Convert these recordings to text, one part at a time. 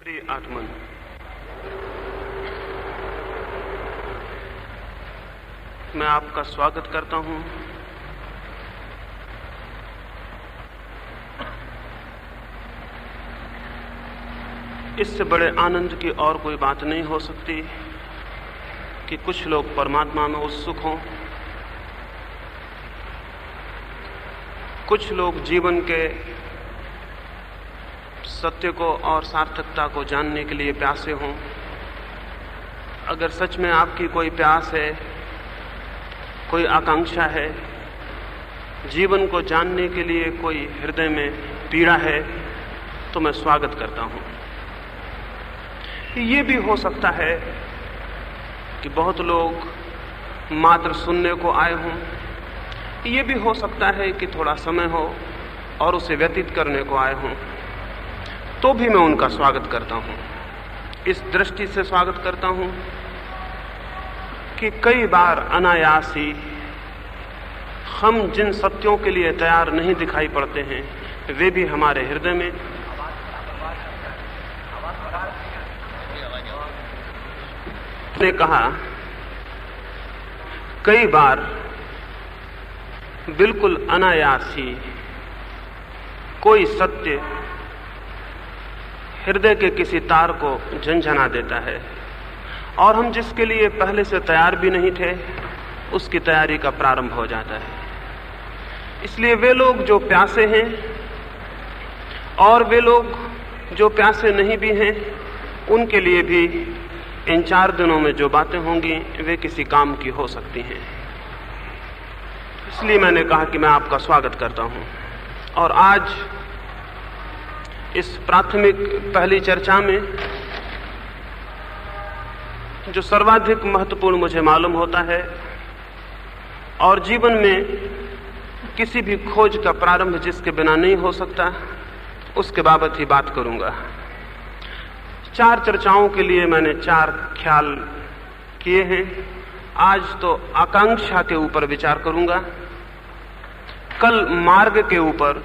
प्रिय आत्मन, मैं आपका स्वागत करता हूं इससे बड़े आनंद की और कोई बात नहीं हो सकती कि कुछ लोग परमात्मा में उत्सुक हों, कुछ लोग जीवन के सत्य को और सार्थकता को जानने के लिए प्यासे हों। अगर सच में आपकी कोई प्यास है, कोई आकांक्षा है, जीवन को जानने के लिए कोई हृदय में पीड़ा है, तो मैं स्वागत करता हूं। ये भी हो सकता है कि बहुत लोग मात्र सुनने को आए हों, ये भी हो सकता है कि थोड़ा समय हो और उसे व्यतीत करने को आए हों, तो भी मैं उनका स्वागत करता हूं। इस दृष्टि से स्वागत करता हूं कि कई बार अनायास ही हम जिन सत्यों के लिए तैयार नहीं दिखाई पड़ते हैं, वे भी हमारे हृदय में ने कहा, कई बार बिल्कुल अनायास ही कोई सत्य हृदय के किसी तार को झंझना देता है और हम जिसके लिए पहले से तैयार भी नहीं थे, उसकी तैयारी का प्रारंभ हो जाता है। इसलिए वे लोग जो प्यासे हैं और वे लोग जो प्यासे नहीं भी हैं, उनके लिए भी इन 4 दिनों में जो बातें होंगी वे किसी काम की हो सकती हैं। इसलिए मैंने कहा कि मैं आपका स्वागत करता हूं। और आज इस प्राथमिक पहली चर्चा में जो सर्वाधिक महत्वपूर्ण मुझे मालूम होता है और जीवन में किसी भी खोज का प्रारंभ जिसके बिना नहीं हो सकता, उसके बाबत ही बात करूंगा। 4 चर्चाओं के लिए मैंने 4 ख्याल किए हैं। आज तो आकांक्षा के ऊपर विचार करूंगा, कल मार्ग के ऊपर,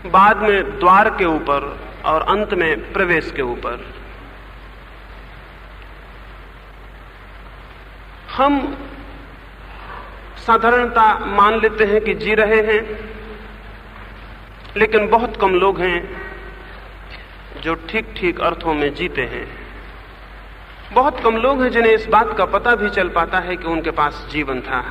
बाद में द्वार के ऊपर और अंत में प्रवेश के ऊपर। हम साधारणता मान लेते हैं कि जी रहे हैं, लेकिन बहुत कम लोग हैं जो ठीक ठीक अर्थों में जीते हैं। बहुत कम लोग हैं जिन्हें इस बात का पता भी चल पाता है कि उनके पास जीवन था।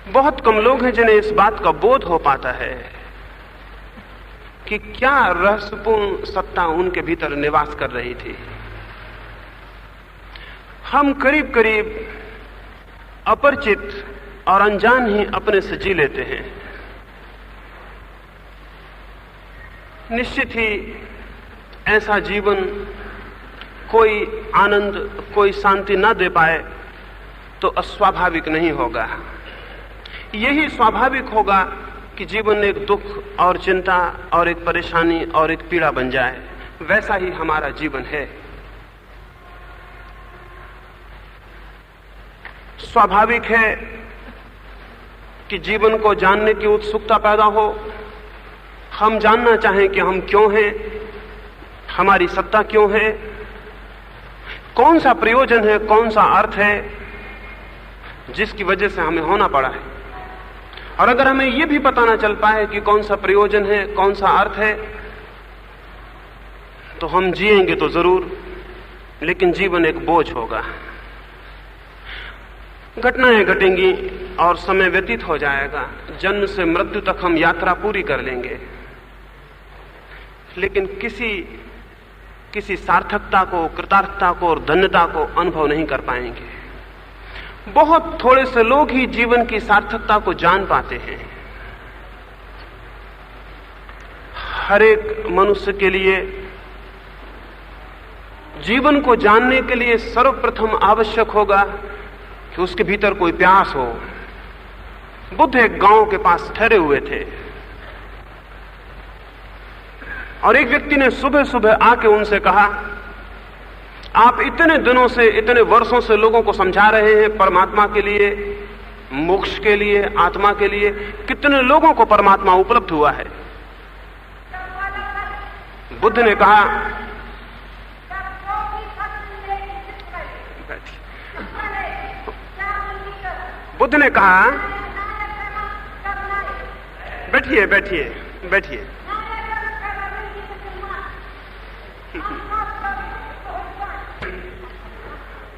बहुत कम लोग हैं जिन्हें इस बात का बोध हो पाता है कि क्या रहस्यपूर्ण सत्ता उनके भीतर निवास कर रही थी। हम करीब करीब अपरिचित और अनजान ही अपने से जी लेते हैं। निश्चित ही ऐसा जीवन कोई आनंद, कोई शांति न दे पाए तो अस्वाभाविक नहीं होगा। यही स्वाभाविक होगा कि जीवन एक दुख और चिंता और एक परेशानी और एक पीड़ा बन जाए। वैसा ही हमारा जीवन है। स्वाभाविक है कि जीवन को जानने की उत्सुकता पैदा हो। हम जानना चाहें कि हम क्यों हैं, हमारी सत्ता क्यों है, कौन सा प्रयोजन है, कौन सा अर्थ है जिसकी वजह से हमें होना पड़ा है। और अगर हमें यह भी पता ना चल पाए कि कौन सा प्रयोजन है, कौन सा अर्थ है, तो हम जिएंगे तो जरूर, लेकिन जीवन एक बोझ होगा। घटनाएं घटेंगी और समय व्यतीत हो जाएगा। जन्म से मृत्यु तक हम यात्रा पूरी कर लेंगे, लेकिन किसी सार्थकता को, कृतार्थता को और धन्यता को अनुभव नहीं कर पाएंगे। बहुत थोड़े से लोग ही जीवन की सार्थकता को जान पाते हैं। हर एक मनुष्य के लिए जीवन को जानने के लिए सर्वप्रथम आवश्यक होगा कि उसके भीतर कोई प्यास हो। बुद्ध एक गांव के पास ठहरे हुए थे और एक व्यक्ति ने सुबह सुबह आके उनसे कहा, आप इतने दिनों से, इतने वर्षों से लोगों को समझा रहे हैं परमात्मा के लिए, मोक्ष के लिए, आत्मा के लिए। कितने लोगों को परमात्मा उपलब्ध हुआ है, बुद्ध ने कहा, बुद्ध ने कहा, बैठिए बैठिए बैठिए,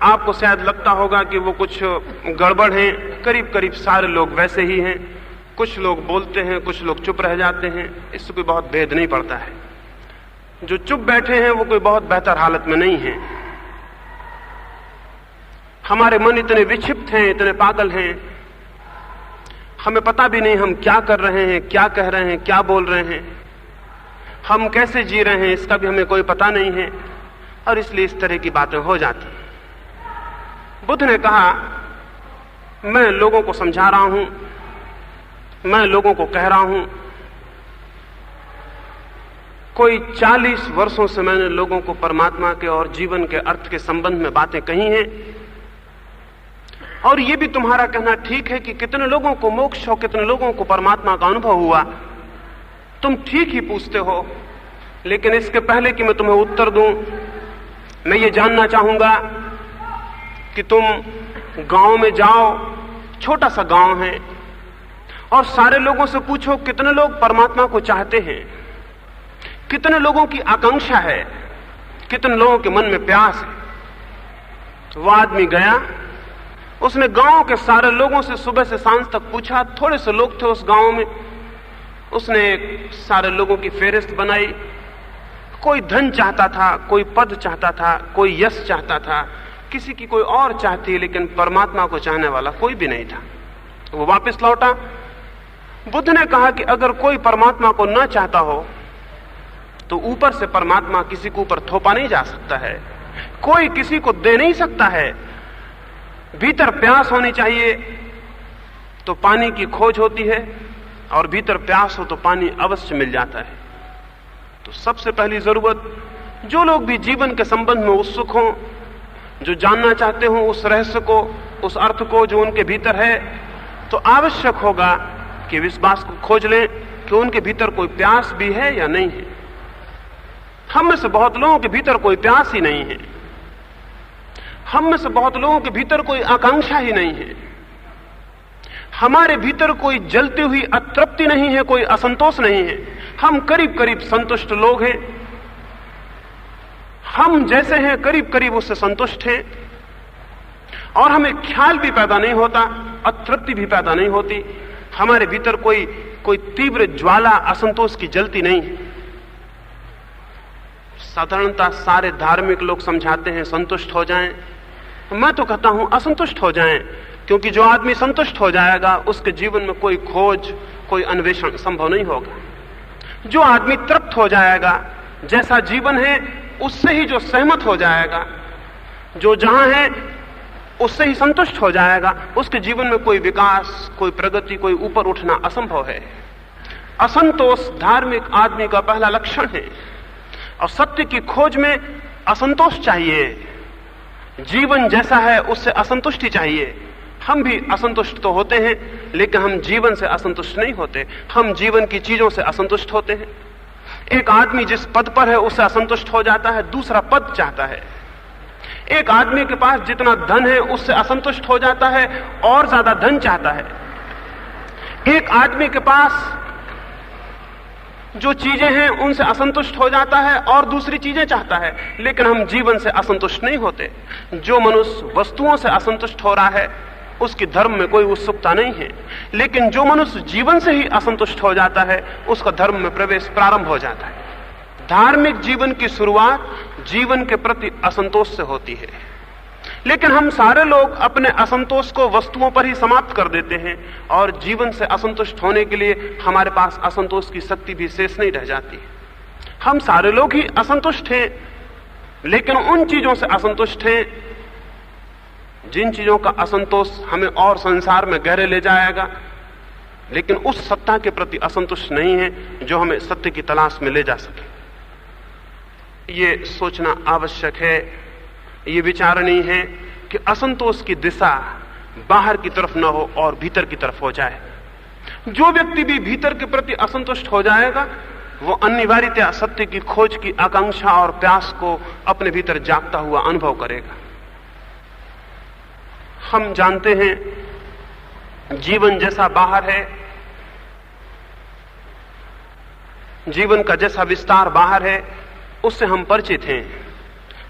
आपको शायद लगता होगा कि वो कुछ गड़बड़ है। करीब करीब सारे लोग वैसे ही हैं। कुछ लोग बोलते हैं, कुछ लोग चुप रह जाते हैं, इससे कोई बहुत भेद नहीं पड़ता है। जो चुप बैठे हैं वो कोई बहुत बेहतर हालत में नहीं है। हमारे मन इतने विक्षिप्त हैं, इतने पागल हैं, हमें पता भी नहीं हम क्या कर रहे हैं, क्या कह रहे हैं, क्या बोल रहे हैं, हम कैसे जी रहे हैं, इसका भी हमें कोई पता नहीं है, और इसलिए इस तरह की बातें हो जाती। बुद्ध ने कहा, मैं लोगों को समझा रहा हूं, मैं लोगों को कह रहा हूं, कोई 40 वर्षों से मैंने लोगों को परमात्मा के और जीवन के अर्थ के संबंध में बातें कही हैं, और ये भी तुम्हारा कहना ठीक है कि कितने लोगों को मोक्ष और कितने लोगों को परमात्मा का अनुभव हुआ। तुम ठीक ही पूछते हो, लेकिन इसके पहले कि मैं तुम्हें उत्तर दूं, मैं ये जानना चाहूंगा कि तुम गांव में जाओ, छोटा सा गांव है, और सारे लोगों से पूछो कितने लोग परमात्मा को चाहते हैं, कितने लोगों की आकांक्षा है, कितने लोगों के मन में प्यास है। तो वो आदमी गया, उसने गांव के सारे लोगों से सुबह से सांझ तक पूछा। थोड़े से लोग थे उस गांव में। उसने सारे लोगों की फेहरिस्त बनाई। कोई धन चाहता था, कोई पद चाहता था, कोई यश चाहता था, किसी की कोई और चाहती, लेकिन परमात्मा को चाहने वाला कोई भी नहीं था। वो वापस लौटा। बुद्ध ने कहा कि अगर कोई परमात्मा को न चाहता हो तो ऊपर से परमात्मा किसी के ऊपर थोपा नहीं जा सकता है, कोई किसी को दे नहीं सकता है। भीतर प्यास होनी चाहिए तो पानी की खोज होती है, और भीतर प्यास हो तो पानी अवश्य मिल जाता है। तो सबसे पहली जरूरत, जो लोग भी जीवन के संबंध में उत्सुक हों, जो जानना चाहते हो उस रहस्य को, उस अर्थ को जो उनके भीतर है, तो आवश्यक होगा कि इस बात को खोज लें कि उनके भीतर कोई प्यास भी है या नहीं है। हम में से बहुत लोगों के भीतर कोई प्यास ही नहीं है। हम में से बहुत लोगों के भीतर कोई आकांक्षा ही नहीं है। हमारे भीतर कोई जलती हुई अतृप्ति नहीं है, कोई असंतोष नहीं है। हम करीब करीब संतुष्ट लोग हैं। हम जैसे हैं करीब करीब उससे संतुष्ट हैं, और हमें ख्याल भी पैदा नहीं होता, अतृप्ति भी पैदा नहीं होती। हमारे भीतर कोई तीव्र ज्वाला असंतोष की जलती नहीं है। साधारणतः सारे धार्मिक लोग समझाते हैं संतुष्ट हो जाएं। मैं तो कहता हूं असंतुष्ट हो जाएं, क्योंकि जो आदमी संतुष्ट हो जाएगा उसके जीवन में कोई खोज, कोई अन्वेषण संभव नहीं होगा। जो आदमी तृप्त हो जाएगा, जैसा जीवन है उससे ही जो सहमत हो जाएगा, जो जहां है उससे ही संतुष्ट हो जाएगा, उसके जीवन में कोई विकास, कोई प्रगति, कोई ऊपर उठना असंभव है। असंतोष धार्मिक आदमी का पहला लक्षण है, और सत्य की खोज में असंतोष चाहिए। जीवन जैसा है उससे असंतुष्टि चाहिए। हम भी असंतुष्ट तो होते हैं, लेकिन हम जीवन से असंतुष्ट नहीं होते। हम जीवन की चीजों से असंतुष्ट होते हैं। एक आदमी जिस पद पर है उससे असंतुष्ट हो जाता है, दूसरा पद चाहता है। एक आदमी के पास जितना धन है उससे असंतुष्ट हो जाता है, और ज्यादा धन चाहता है। एक आदमी के पास जो चीजें हैं उनसे असंतुष्ट हो जाता है और दूसरी चीजें चाहता है, लेकिन हम जीवन से असंतुष्ट नहीं होते। जो मनुष्य वस्तुओं से असंतुष्ट हो रहा है उसकी धर्म में कोई उत्सुकता नहीं है, लेकिन जो मनुष्य जीवन से ही असंतुष्ट हो जाता है उसका धर्म में प्रवेश प्रारंभ हो जाता है। धार्मिक जीवन की शुरुआत जीवन के प्रति असंतोष से होती है, लेकिन हम सारे लोग अपने असंतोष को वस्तुओं पर ही समाप्त कर देते हैं, और जीवन से असंतुष्ट होने के लिए हमारे पास असंतोष की शक्ति भी शेष नहीं रह जाती। हम सारे लोग ही असंतुष्ट हैं, लेकिन उन चीजों से असंतुष्ट हैं जिन चीजों का असंतोष हमें और संसार में गहरे ले जाएगा, लेकिन उस सत्ता के प्रति असंतुष्ट नहीं है जो हमें सत्य की तलाश में ले जा सके। ये सोचना आवश्यक है, ये विचारणीय है कि असंतोष की दिशा बाहर की तरफ न हो और भीतर की तरफ हो जाए। जो व्यक्ति भी भीतर के प्रति असंतुष्ट हो जाएगा वो अनिवार्यतया सत्य की खोज की आकांक्षा और प्यास को अपने भीतर जागता हुआ अनुभव करेगा। हम जानते हैं जीवन जैसा बाहर है, जीवन का जैसा विस्तार बाहर है, उससे हम परिचित हैं,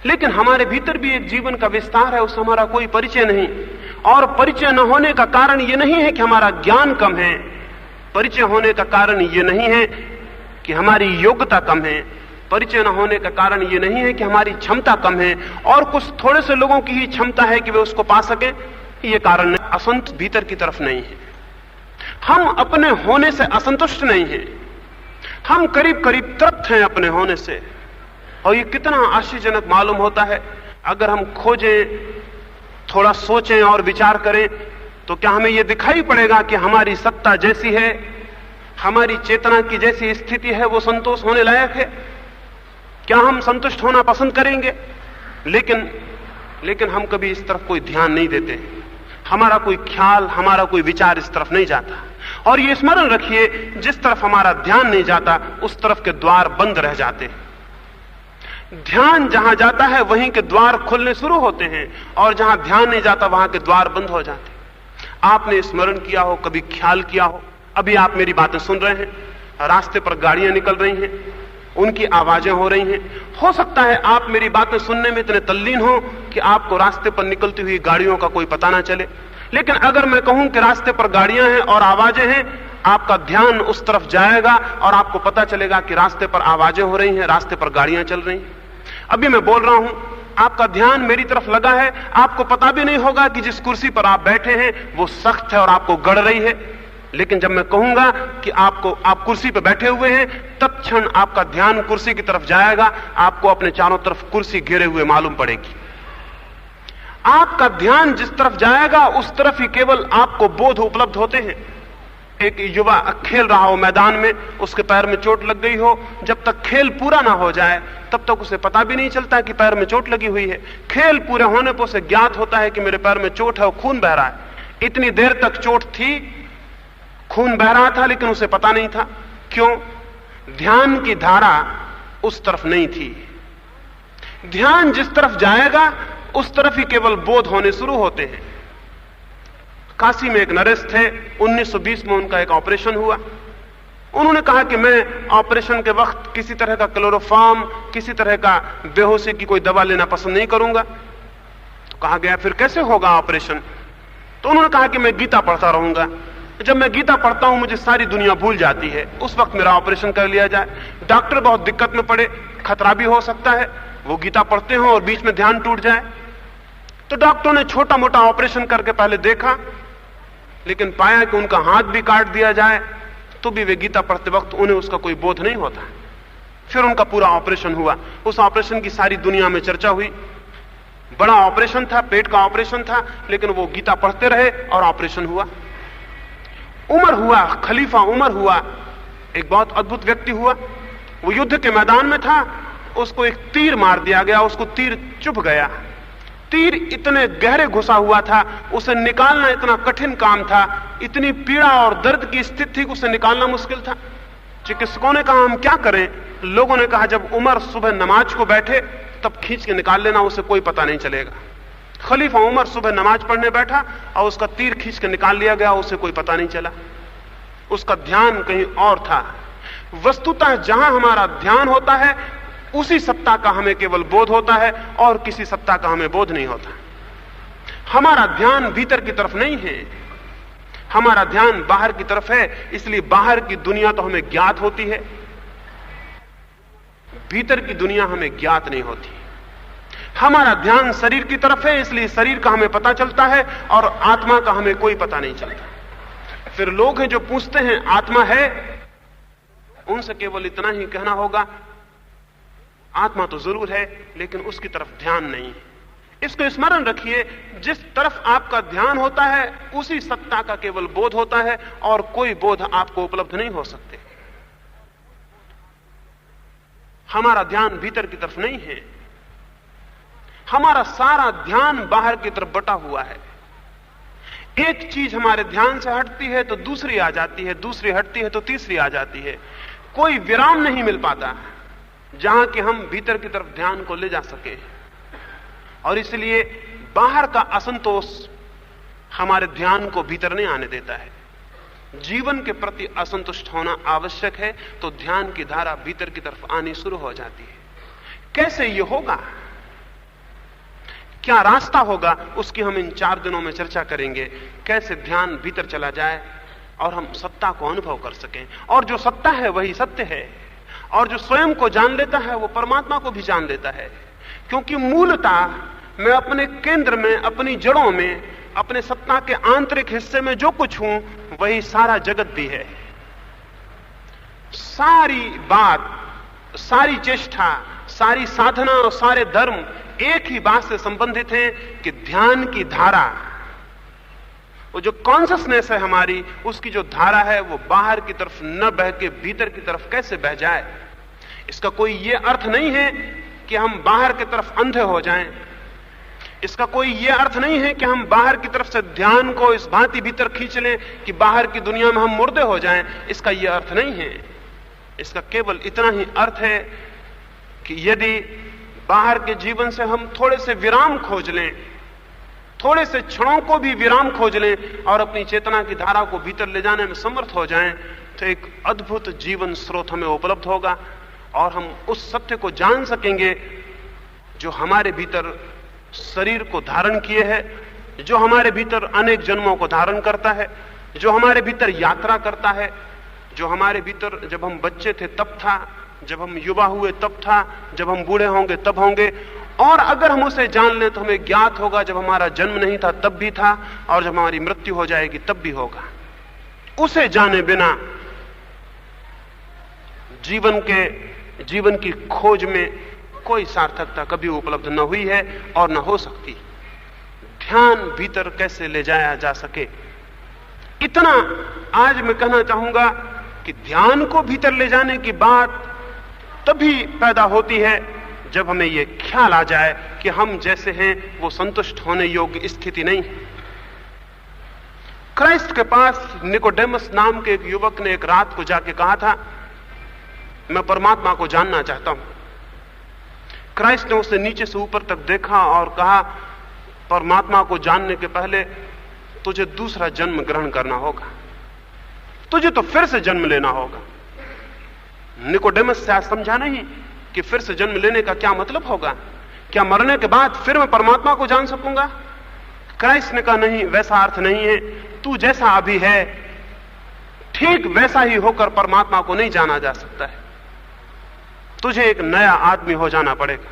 लेकिन हमारे भीतर भी एक जीवन का विस्तार है, उससे हमारा कोई परिचय नहीं। और परिचय न होने का कारण यह नहीं है कि हमारा ज्ञान कम है, परिचय होने का कारण यह नहीं है कि हमारी योग्यता कम है, परिचय न होने का कारण यह नहीं है कि हमारी क्षमता कम है और कुछ थोड़े से लोगों की ही क्षमता है कि वे उसको पा सकें, यह कारण नहीं। असंत भीतर की तरफ नहीं है। हम अपने होने से असंतुष्ट नहीं हैं, हम करीब करीब तृप्त हैं अपने होने से। और ये कितना आश्चर्यजनक मालूम होता है, अगर हम खोजें, थोड़ा सोचें और विचार करें, तो क्या हमें यह दिखाई पड़ेगा कि हमारी सत्ता जैसी है, हमारी चेतना की जैसी स्थिति है, वो संतोष होने लायक है? क्या हम संतुष्ट होना पसंद करेंगे? लेकिन हम कभी इस तरफ कोई ध्यान नहीं देते, हमारा कोई ख्याल, हमारा कोई विचार इस तरफ नहीं जाता। और ये स्मरण रखिए, जिस तरफ हमारा ध्यान नहीं जाता उस तरफ के द्वार बंद रह जाते हैं। ध्यान जहां जाता है वहीं के द्वार खुलने शुरू होते हैं, और जहां ध्यान नहीं जाता वहां के द्वार बंद हो जाते हैं। आपने स्मरण किया हो, कभी ख्याल किया हो, अभी आप मेरी बातें सुन रहे हैं, रास्ते पर गाड़ियां निकल रही हैं, उनकी आवाजें हो रही हैं। हो सकता है आप मेरी बातें सुनने में इतने तल्लीन हो कि आपको रास्ते पर निकलती हुई गाड़ियों का कोई पता ना चले, लेकिन अगर मैं कहूं कि रास्ते पर गाड़ियां हैं और आवाजें हैं, आपका ध्यान उस तरफ जाएगा और आपको पता चलेगा कि रास्ते पर आवाजें हो रही हैं, रास्ते पर गाड़ियां चल रही हैं। अभी मैं बोल रहा हूं, आपका ध्यान मेरी तरफ लगा है, आपको पता भी नहीं होगा कि जिस कुर्सी पर आप बैठे हैं वो सख्त है और आपको गड़ रही है, लेकिन जब मैं कहूंगा कि आप कुर्सी पर बैठे हुए हैं, तत्क्षण आपका ध्यान कुर्सी की तरफ जाएगा, आपको अपने चारों तरफ कुर्सी घेरे हुए मालूम पड़ेगी। आपका ध्यान जिस तरफ जाएगा उस तरफ ही केवल आपको बोध उपलब्ध होते हैं। एक युवा खेल रहा हो मैदान में, उसके पैर में चोट लग गई हो, जब तक खेल पूरा ना हो जाए तब तक उसे पता भी नहीं चलता कि पैर में चोट लगी हुई है। खेल पूरे होने पर उसे ज्ञात होता है कि मेरे पैर में चोट है और खून बह रहा है। इतनी देर तक चोट थी, खून बह रहा था, लेकिन उसे पता नहीं था। क्यों? ध्यान की धारा उस तरफ नहीं थी। ध्यान जिस तरफ जाएगा उस तरफ ही केवल बोध होने शुरू होते हैं। काशी में एक नरेश थे, 1920 में उनका एक ऑपरेशन हुआ। उन्होंने कहा कि मैं ऑपरेशन के वक्त किसी तरह का क्लोरोफॉर्म, किसी तरह का बेहोशी की कोई दवा लेना पसंद नहीं करूंगा। तो कहा गया फिर कैसे होगा ऑपरेशन? तो उन्होंने कहा कि मैं गीता पढ़ता रहूंगा, जब मैं गीता पढ़ता हूं मुझे सारी दुनिया भूल जाती है, उस वक्त मेरा ऑपरेशन कर लिया जाए। डॉक्टर बहुत दिक्कत में पड़े, खतरा भी हो सकता है, वो गीता पढ़ते हो और बीच में ध्यान टूट जाए। तो डॉक्टरों ने छोटा मोटा ऑपरेशन करके पहले देखा, लेकिन पाया कि उनका हाथ भी काट दिया जाए तो भी वे गीता पढ़ते वक्त उन्हें उसका कोई बोध नहीं होता। फिर उनका पूरा ऑपरेशन हुआ। उस ऑपरेशन की सारी दुनिया में चर्चा हुई। बड़ा ऑपरेशन था, पेट का ऑपरेशन था, लेकिन वो गीता पढ़ते रहे और ऑपरेशन हुआ। उमर हुआ, खलीफा उमर हुआ, एक बहुत अद्भुत व्यक्ति हुआ। वो युद्ध के मैदान में था, उसको एक तीर मार दिया गया, उसको तीर चुभ गया। तीर इतने गहरे घुसा हुआ था, उसे निकालना इतना कठिन काम था, इतनी पीड़ा और दर्द की स्थिति थी कि उसे निकालना मुश्किल था। चिकित्सकों ने कहा हम क्या करें? लोगों ने कहा जब उमर सुबह नमाज को बैठे तब खींच के निकाल लेना, उसे कोई पता नहीं चलेगा। खलीफा उमर सुबह नमाज पढ़ने बैठा और उसका तीर खींच के निकाल लिया गया, उसे कोई पता नहीं चला। उसका ध्यान कहीं और था। वस्तुतः जहां हमारा ध्यान होता है उसी सत्ता का हमें केवल बोध होता है और किसी सत्ता का हमें बोध नहीं होता। हमारा ध्यान भीतर की तरफ नहीं है, हमारा ध्यान बाहर की तरफ है। इसलिए बाहर की दुनिया तो हमें ज्ञात होती है, भीतर की दुनिया हमें ज्ञात नहीं होती। हमारा ध्यान शरीर की तरफ है, इसलिए शरीर का हमें पता चलता है और आत्मा का हमें कोई पता नहीं चलता। फिर लोग हैं जो पूछते हैं आत्मा है, उनसे केवल इतना ही कहना होगा आत्मा तो जरूर है, लेकिन उसकी तरफ ध्यान नहीं है। इसको स्मरण रखिए, जिस तरफ आपका ध्यान होता है उसी सत्ता का केवल बोध होता है और कोई बोध आपको उपलब्ध नहीं हो सकते। हमारा ध्यान भीतर की तरफ नहीं है, हमारा सारा ध्यान बाहर की तरफ बटा हुआ है। एक चीज हमारे ध्यान से हटती है तो दूसरी आ जाती है, दूसरी हटती है तो तीसरी आ जाती है। कोई विराम नहीं मिल पाता जहां कि हम भीतर की तरफ ध्यान को ले जा सके। और इसलिए बाहर का असंतोष हमारे ध्यान को भीतर नहीं आने देता है। जीवन के प्रति असंतुष्ट होना आवश्यक है तो ध्यान की धारा भीतर की तरफ आनी शुरू हो जाती है। कैसे यह होगा, क्या रास्ता होगा, उसकी हम इन 4 दिनों में चर्चा करेंगे। कैसे ध्यान भीतर चला जाए और हम सत्ता को अनुभव कर सकें। और जो सत्ता है वही सत्य है, और जो स्वयं को जान लेता है वो परमात्मा को भी जान लेता है। क्योंकि मूलतः मैं अपने केंद्र में, अपनी जड़ों में, अपने सत्ता के आंतरिक हिस्से में जो कुछ हूं वही सारा जगत भी है। सारी बात, सारी चेष्टा, सारी साधना और सारे धर्म एक ही बात से संबंधित हैं कि ध्यान की धारा, वो जो कॉन्शसनेस है हमारी, उसकी जो धारा है वो बाहर की तरफ न बह के भीतर की तरफ कैसे बह जाए। इसका कोई ये अर्थ नहीं है कि हम बाहर की तरफ अंधे हो जाएं। इसका कोई ये अर्थ नहीं है कि हम बाहर की तरफ से ध्यान को इस भांति भीतर खींच लें कि बाहर की दुनिया में हम मुर्दे हो जाएं। इसका यह अर्थ नहीं है। इसका केवल इतना ही अर्थ है कि यदि बाहर के जीवन से हम थोड़े से विराम खोज लें, थोड़े से क्षणों को भी विराम खोज लें और अपनी चेतना की धारा को भीतर ले जाने में समर्थ हो जाएं, तो एक अद्भुत जीवन स्रोत हमें उपलब्ध होगा और हम उस सत्य को जान सकेंगे जो हमारे भीतर शरीर को धारण किए है, जो हमारे भीतर अनेक जन्मों को धारण करता है, जो हमारे भीतर यात्रा करता है, जो हमारे भीतर जब हम बच्चे थे तब था, जब हम युवा हुए तब था, जब हम बूढ़े होंगे तब होंगे। और अगर हम उसे जान लें तो हमें ज्ञात होगा जब हमारा जन्म नहीं था तब भी था, और जब हमारी मृत्यु हो जाएगी तब भी होगा। उसे जाने बिना जीवन की खोज में कोई सार्थकता कभी उपलब्ध न हुई है और न हो सकती। ध्यान भीतर कैसे ले जाया जा सके, इतना आज मैं कहना चाहूंगा कि ध्यान को भीतर ले जाने की बात तभी पैदा होती है जब हमें यह ख्याल आ जाए कि हम जैसे हैं वो संतुष्ट होने योग्य स्थिति नहीं है। क्राइस्ट के पास निकोडेमस नाम के एक युवक ने एक रात को जाके कहा था, मैं परमात्मा को जानना चाहता हूं। क्राइस्ट ने उसे नीचे से ऊपर तक देखा और कहा, परमात्मा को जानने के पहले तुझे दूसरा जन्म ग्रहण करना होगा, तुझे तो फिर से जन्म लेना होगा। निकोडेमस से आज समझा नहीं कि फिर से जन्म लेने का क्या मतलब होगा। क्या मरने के बाद फिर मैं परमात्मा को जान सकूंगा? क्राइस्ट ने कहा, नहीं, वैसा अर्थ नहीं है। तू जैसा अभी है ठीक वैसा ही होकर परमात्मा को नहीं जाना जा सकता है। तुझे एक नया आदमी हो जाना पड़ेगा,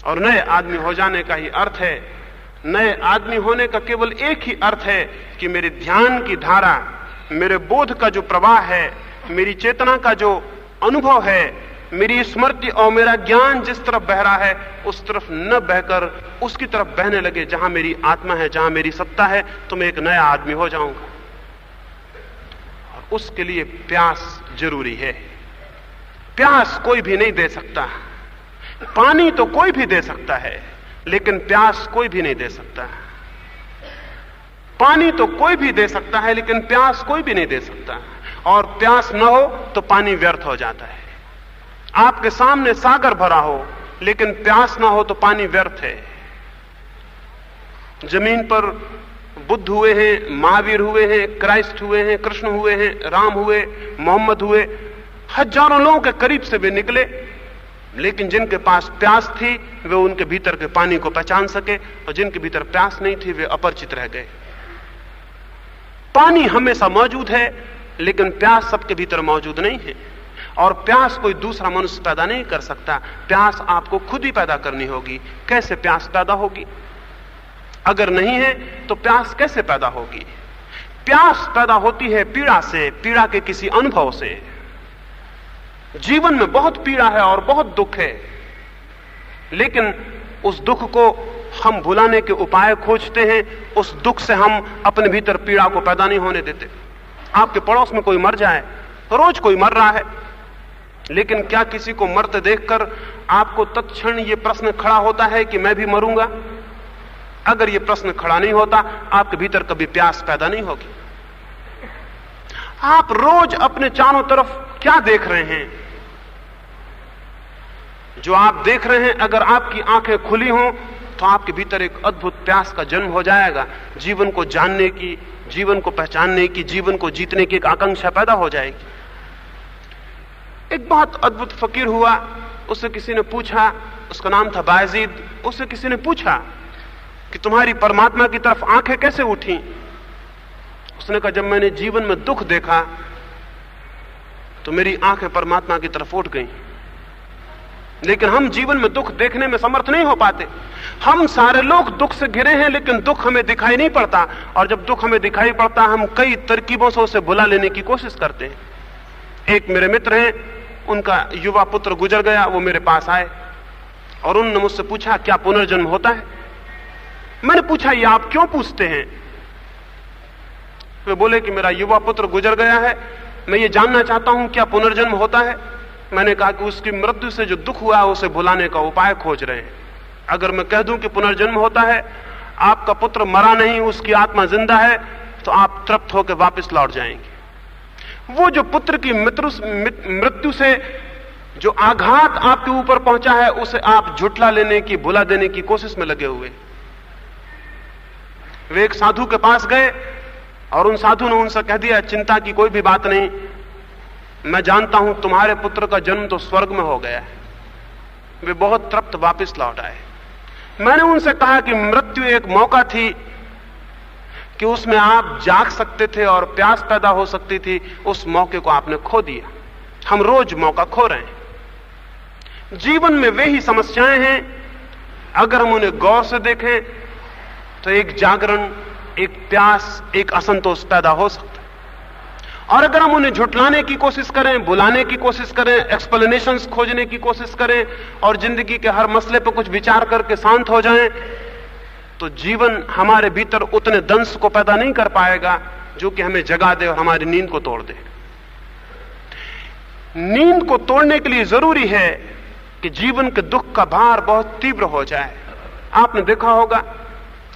और नए आदमी हो जाने का ही अर्थ है, नए आदमी होने का केवल एक ही अर्थ है कि मेरे ध्यान की धारा, मेरे बोध का जो प्रवाह है, मेरी चेतना का जो अनुभव है, मेरी स्मृति और मेरा ज्ञान जिस तरफ बह रहा है उस तरफ न बहकर उसकी तरफ बहने लगे जहां मेरी आत्मा है, जहां मेरी सत्ता है, तो मैं एक नया आदमी हो जाऊंगा। और उसके लिए प्यास जरूरी है। प्यास कोई भी नहीं दे सकता। पानी तो कोई भी दे सकता है, लेकिन प्यास कोई भी नहीं दे सकता। पानी तो कोई भी दे सकता है, लेकिन प्यास कोई भी नहीं दे सकता। और प्यास न हो तो पानी व्यर्थ हो जाता है। आपके सामने सागर भरा हो, लेकिन प्यास ना हो तो पानी व्यर्थ है। जमीन पर बुद्ध हुए हैं, महावीर हुए हैं, क्राइस्ट हुए हैं, कृष्ण हुए हैं, राम हुए, मोहम्मद हुए, हजारों लोगों के करीब से वे निकले, लेकिन जिनके पास प्यास थी वे उनके भीतर के पानी को पहचान सके, और जिनके भीतर प्यास नहीं थी वे अपरिचित रह गए। पानी हमेशा मौजूद है, लेकिन प्यास सबके भीतर मौजूद नहीं है। और प्यास कोई दूसरा मनुष्य पैदा नहीं कर सकता। प्यास आपको खुद ही पैदा करनी होगी। कैसे प्यास पैदा होगी? अगर नहीं है तो प्यास कैसे पैदा होगी? प्यास पैदा होती है पीड़ा से, पीड़ा के किसी अनुभव से। जीवन में बहुत पीड़ा है और बहुत दुख है, लेकिन उस दुख को हम भुलाने के उपाय खोजते हैं। उस दुख से हम अपने भीतर पीड़ा को पैदा नहीं होने देते। आपके पड़ोस में कोई मर जाए, रोज कोई मर रहा है, लेकिन क्या किसी को मरते देखकर आपको तत्क्षण यह प्रश्न खड़ा होता है कि मैं भी मरूंगा? अगर यह प्रश्न खड़ा नहीं होता, आपके भीतर कभी प्यास पैदा नहीं होगी। आप रोज अपने चारों तरफ क्या देख रहे हैं? जो आप देख रहे हैं, अगर आपकी आंखें खुली हों तो आपके भीतर एक अद्भुत प्यास का जन्म हो जाएगा। जीवन को जानने की, जीवन को पहचानने की, जीवन को जीतने की एक आकांक्षा पैदा हो जाएगी। एक बहुत अद्भुत फकीर हुआ, उससे किसी ने पूछा, उसका नाम था बायजीद। उससे किसी ने पूछा कि तुम्हारी परमात्मा की तरफ आंखें कैसे उठी? उसने कहा, जब मैंने जीवन में दुख देखा तो मेरी आंखें परमात्मा की तरफ उठ गईं। लेकिन हम जीवन में दुख देखने में समर्थ नहीं हो पाते। हम सारे लोग दुख से घिरे हैं, लेकिन दुख हमें दिखाई नहीं पड़ता, और जब दुख हमें दिखाई पड़ता हम कई तरकीबों से उसे भुला लेने की कोशिश करते हैं। एक मेरे मित्र हैं, उनका युवा पुत्र गुजर गया। वो मेरे पास आए और उन्होंने मुझसे पूछा, क्या पुनर्जन्म होता है? मैंने पूछा, ये आप क्यों पूछते हैं? वे बोले कि मेरा युवा पुत्र गुजर गया है, मैं ये जानना चाहता हूं क्या पुनर्जन्म होता है। मैंने कहा कि उसकी मृत्यु से जो दुख हुआ है उसे भुलाने का उपाय खोज रहे हैं। अगर मैं कह दूं कि पुनर्जन्म होता है, आपका पुत्र मरा नहीं, उसकी आत्मा जिंदा है, तो आप तृप्त होकर वापस लौट जाएंगे। वो जो पुत्र की मृत्यु से जो आघात आपके ऊपर पहुंचा है, उसे आप झुठला लेने की, भुला देने की कोशिश में लगे हुए। वे एक साधु के पास गए और उन साधु ने उनसे कह दिया, चिंता की कोई भी बात नहीं, मैं जानता हूं तुम्हारे पुत्र का जन्म तो स्वर्ग में हो गया है। वे बहुत तृप्त वापस लौट आए। मैंने उनसे कहा कि मृत्यु एक मौका थी कि उसमें आप जाग सकते थे और प्यास पैदा हो सकती थी, उस मौके को आपने खो दिया। हम रोज मौका खो रहे हैं। जीवन में वे ही समस्याएं हैं, अगर हम उन्हें गौर से देखें तो एक जागरण, एक प्यास, एक असंतोष पैदा हो सकता है। और अगर हम उन्हें झुठलाने की कोशिश करें, बुलाने की कोशिश करें, एक्सप्लेनेशंस खोजने की कोशिश करें और जिंदगी के हर मसले पर कुछ विचार करके शांत हो जाएं, तो जीवन हमारे भीतर उतने दंश को पैदा नहीं कर पाएगा जो कि हमें जगा दे और हमारी नींद को तोड़ दे। नींद को तोड़ने के लिए जरूरी है कि जीवन के दुख का भार बहुत तीव्र हो जाए। आपने देखा होगा,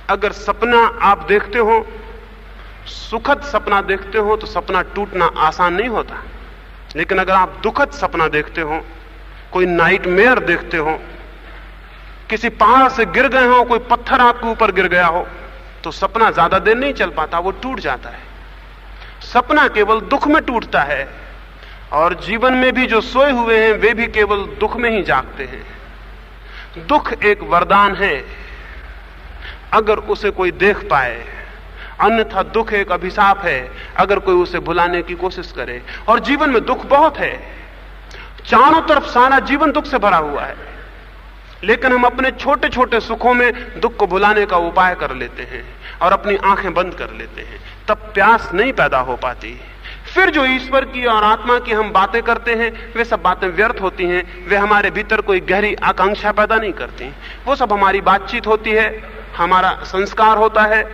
अगर सपना आप देखते हो, सुखद सपना देखते हो, तो सपना टूटना आसान नहीं होता। लेकिन अगर आप दुखद सपना देखते हो, कोई नाइटमेयर देखते हो, किसी पहाड़ से गिर गए हो, कोई पत्थर आपके ऊपर गिर गया हो, तो सपना ज्यादा देर नहीं चल पाता, वो टूट जाता है। सपना केवल दुख में टूटता है, और जीवन में भी जो सोए हुए हैं वे भी केवल दुख में ही जागते हैं। दुख एक वरदान है अगर उसे कोई देख पाए, अन्यथा दुख एक अभिशाप है अगर कोई उसे भुलाने की कोशिश करे। और जीवन में दुख बहुत है, चारों तरफ सारा जीवन दुख से भरा हुआ है, लेकिन हम अपने छोटे छोटे सुखों में दुख को भुलाने का उपाय कर लेते हैं और अपनी आंखें बंद कर लेते हैं। तब प्यास नहीं पैदा हो पाती। फिर जो ईश्वर की और आत्मा की हम बातें करते हैं, वे सब बातें व्यर्थ होती हैं। वे हमारे भीतर कोई गहरी आकांक्षा पैदा नहीं करती। वो सब हमारी बातचीत होती है, हमारा संस्कार होता है,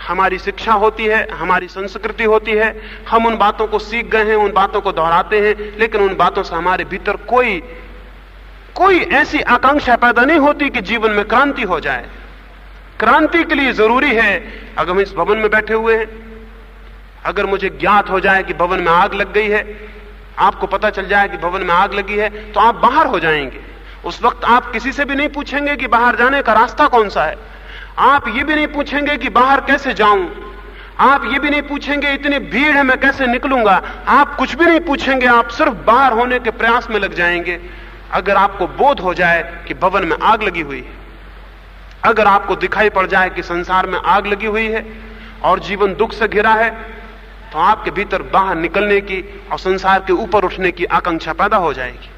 हमारी शिक्षा होती है, हमारी संस्कृति होती है। हम उन बातों को सीख गए हैं, उन बातों को दोहराते हैं, लेकिन उन बातों से हमारे भीतर कोई ऐसी आकांक्षा पैदा नहीं होती कि जीवन में क्रांति हो जाए। क्रांति के लिए जरूरी है, अगर हम इस भवन में बैठे हुए हैं, अगर मुझे ज्ञात हो जाए कि भवन में आग लग गई है, आपको पता चल जाए कि भवन में आग लगी है, तो आप बाहर हो जाएंगे। उस वक्त आप किसी से भी नहीं पूछेंगे कि बाहर जाने का रास्ता कौन सा है। आप ये भी नहीं पूछेंगे कि बाहर कैसे जाऊं। आप ये भी नहीं पूछेंगे इतनी भीड़ है मैं कैसे निकलूंगा। आप कुछ भी नहीं पूछेंगे, आप सिर्फ बाहर होने के प्रयास में लग जाएंगे। अगर आपको बोध हो जाए कि भवन में आग लगी हुई है, अगर आपको दिखाई पड़ जाए कि संसार में आग लगी हुई है और जीवन दुख से घिरा है, तो आपके भीतर बाहर निकलने की और संसार के ऊपर उठने की आकांक्षा पैदा हो जाएगी।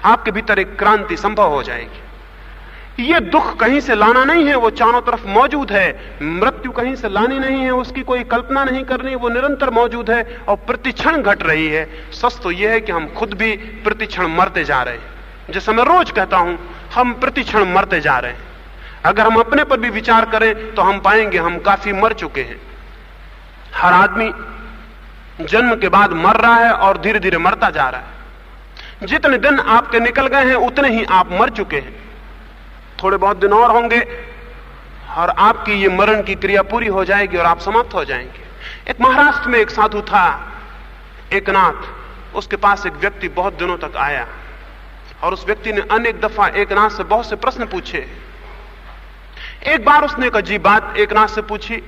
आपके भीतर एक क्रांति संभव हो जाएगी। ये दुख कहीं से लाना नहीं है, वो चारों तरफ मौजूद है। मृत्यु कहीं से लानी नहीं है, उसकी कोई कल्पना नहीं करनी, वो निरंतर मौजूद है और प्रतिक्षण घट रही है। सच तो यह है कि हम खुद भी प्रतिक्षण मरते जा रहे हैं। जैसे मैं रोज कहता हूं, हम प्रतिक्षण मरते जा रहे हैं। अगर हम अपने पर भी विचार करें तो हम पाएंगे हम काफी मर चुके हैं। हर आदमी जन्म के बाद मर रहा है और धीरे धीरे मरता जा रहा है। जितने दिन आपके निकल गए हैं उतने ही आप मर चुके हैं। थोड़े बहुत दिन और होंगे और आपकी ये मरण की क्रिया पूरी हो जाएगी और आप समाप्त हो जाएंगे। एक महाराष्ट्र में एक साधु था, एकनाथ। उसके पास एक व्यक्ति बहुत दिनों तक आया और उस व्यक्ति ने अनेक दफा एकनाथ से बहुत से प्रश्न पूछे। एक बार उसने एक अजीब बात एकनाथ से पूछी।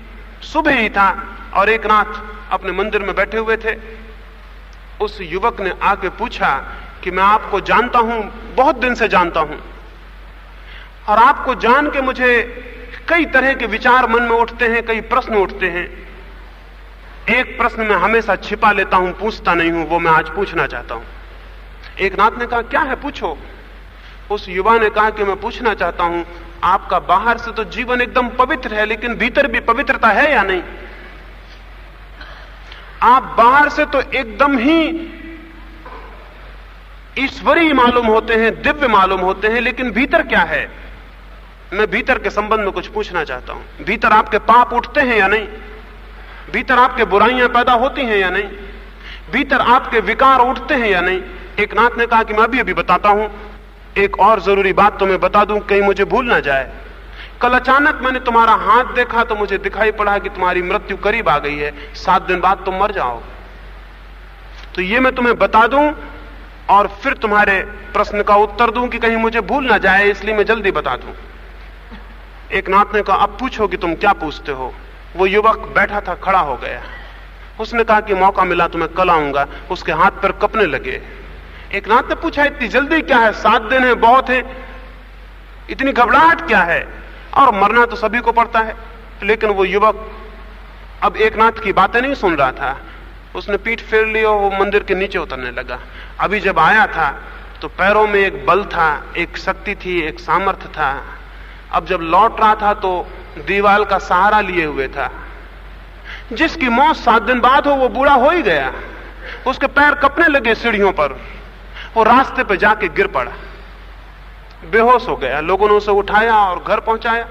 सुबह ही था और एकनाथ अपने मंदिर में बैठे हुए थे। उस युवक ने आके पूछा कि मैं आपको जानता हूं, बहुत दिन से जानता हूं, और आपको जान के मुझे कई तरह के विचार मन में उठते हैं, कई प्रश्न उठते हैं। एक प्रश्न मैं हमेशा छिपा लेता हूं, पूछता नहीं हूं, वो मैं आज पूछना चाहता हूं। एकनाथ ने कहा, क्या है, पूछो। उस युवा ने कहा कि मैं पूछना चाहता हूं, आपका बाहर से तो जीवन एकदम पवित्र है, लेकिन भीतर भी पवित्रता है या नहीं? आप बाहर से तो एकदम ही ईश्वरीय मालूम होते हैं, दिव्य मालूम होते हैं, लेकिन भीतर क्या है? मैं भीतर के संबंध में कुछ पूछना चाहता हूं। भीतर आपके पाप उठते हैं या नहीं? भीतर आपके बुराइयां पैदा होती हैं या नहीं? भीतर आपके विकार उठते हैं या नहीं? एकनाथ ने कहा कि मैं अभी बताता हूं। एक और जरूरी बात तो मैं बता दूं, कहीं मुझे भूल ना जाए। कल अचानक मैंने तुम्हारा हाथ देखा तो मुझे दिखाई पड़ा कि तुम्हारी मृत्यु करीब आ गई है, 7 दिन बाद तुम मर जाओ। तो ये मैं तुम्हें बता दूं और फिर तुम्हारे प्रश्न का उत्तर दूं कि कहीं मुझे भूल ना जाए, इसलिए मैं जल्दी बता दूं। एकनाथ ने कहा, अब पूछो कि तुम क्या पूछते हो। वो युवक बैठा था, खड़ा हो गया। उसने कहा कि मौका मिला तो मैं कल आऊंगा। उसके हाथ पर कपने लगे। एकनाथ ने पूछा, इतनी जल्दी क्या है? 7 दिन है, बहुत है, इतनी घबराहट क्या है? और मरना तो सभी को पड़ता है। लेकिन वो युवक अब एकनाथ की बातें नहीं सुन रहा था। उसने पीठ फेर ली और वो मंदिर के नीचे उतरने लगा। अभी जब आया था तो पैरों में एक बल था, एक शक्ति थी, एक सामर्थ्य था। अब जब लौट रहा था तो दीवाल का सहारा लिए हुए था। जिसकी मौत 7 दिन बाद हो वो बूढ़ा हो ही गया। उसके पैर कपने लगे सीढ़ियों पर। वो रास्ते पे जाके गिर पड़ा, बेहोश हो गया। लोगों ने उसे उठाया और घर पहुंचाया।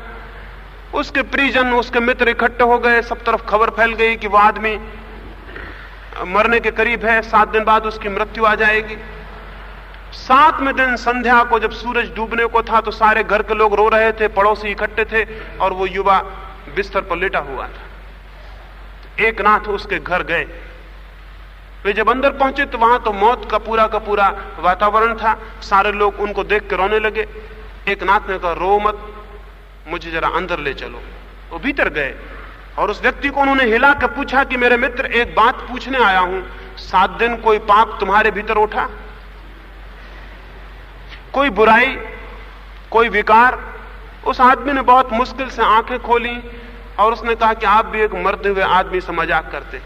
उसके परिजन, उसके मित्र इकट्ठे हो गए। सब तरफ खबर फैल गई कि वो आदमी मरने के करीब है, 7 दिन बाद उसकी मृत्यु आ जाएगी। 7वें दिन संध्या को जब सूरज डूबने को था तो सारे घर के लोग रो रहे थे, पड़ोसी इकट्ठे थे और वो युवा बिस्तर पर लेटा हुआ था। एकनाथ उसके घर गए। वे जब अंदर पहुंचे तो वहां तो मौत का पूरा वातावरण था। सारे लोग उनको देख के रोने लगे। एकनाथ ने कहा, रो मत, मुझे जरा अंदर ले चलो। वो भीतर गए और उस व्यक्ति को उन्होंने हिला के पूछा कि मेरे मित्र, एक बात पूछने आया हूं, 7 दिन कोई पाप तुम्हारे भीतर उठा? कोई बुराई, कोई विकार? उस आदमी ने बहुत मुश्किल से आंखें खोली और उसने कहा कि आप भी एक मरते हुए आदमी से मजाक करते।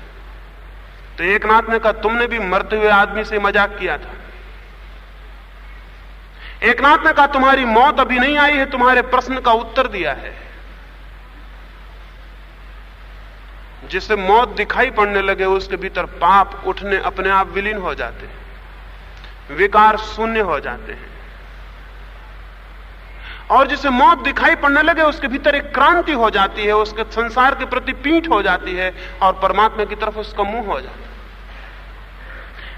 तो एकनाथ ने कहा, तुमने भी मरते हुए आदमी से मजाक किया था। एकनाथ ने कहा, तुम्हारी मौत अभी नहीं आई है, तुम्हारे प्रश्न का उत्तर दिया है। जिसे मौत दिखाई पड़ने लगे उसके भीतर पाप उठने अपने आप विलीन हो जाते हैं, विकार शून्य हो जाते हैं। और जिसे मौत दिखाई पड़ने लगे उसके भीतर एक क्रांति हो जाती है, उसके संसार के प्रति पीठ हो जाती है और परमात्मा की तरफ उसका मुंह हो जाता है।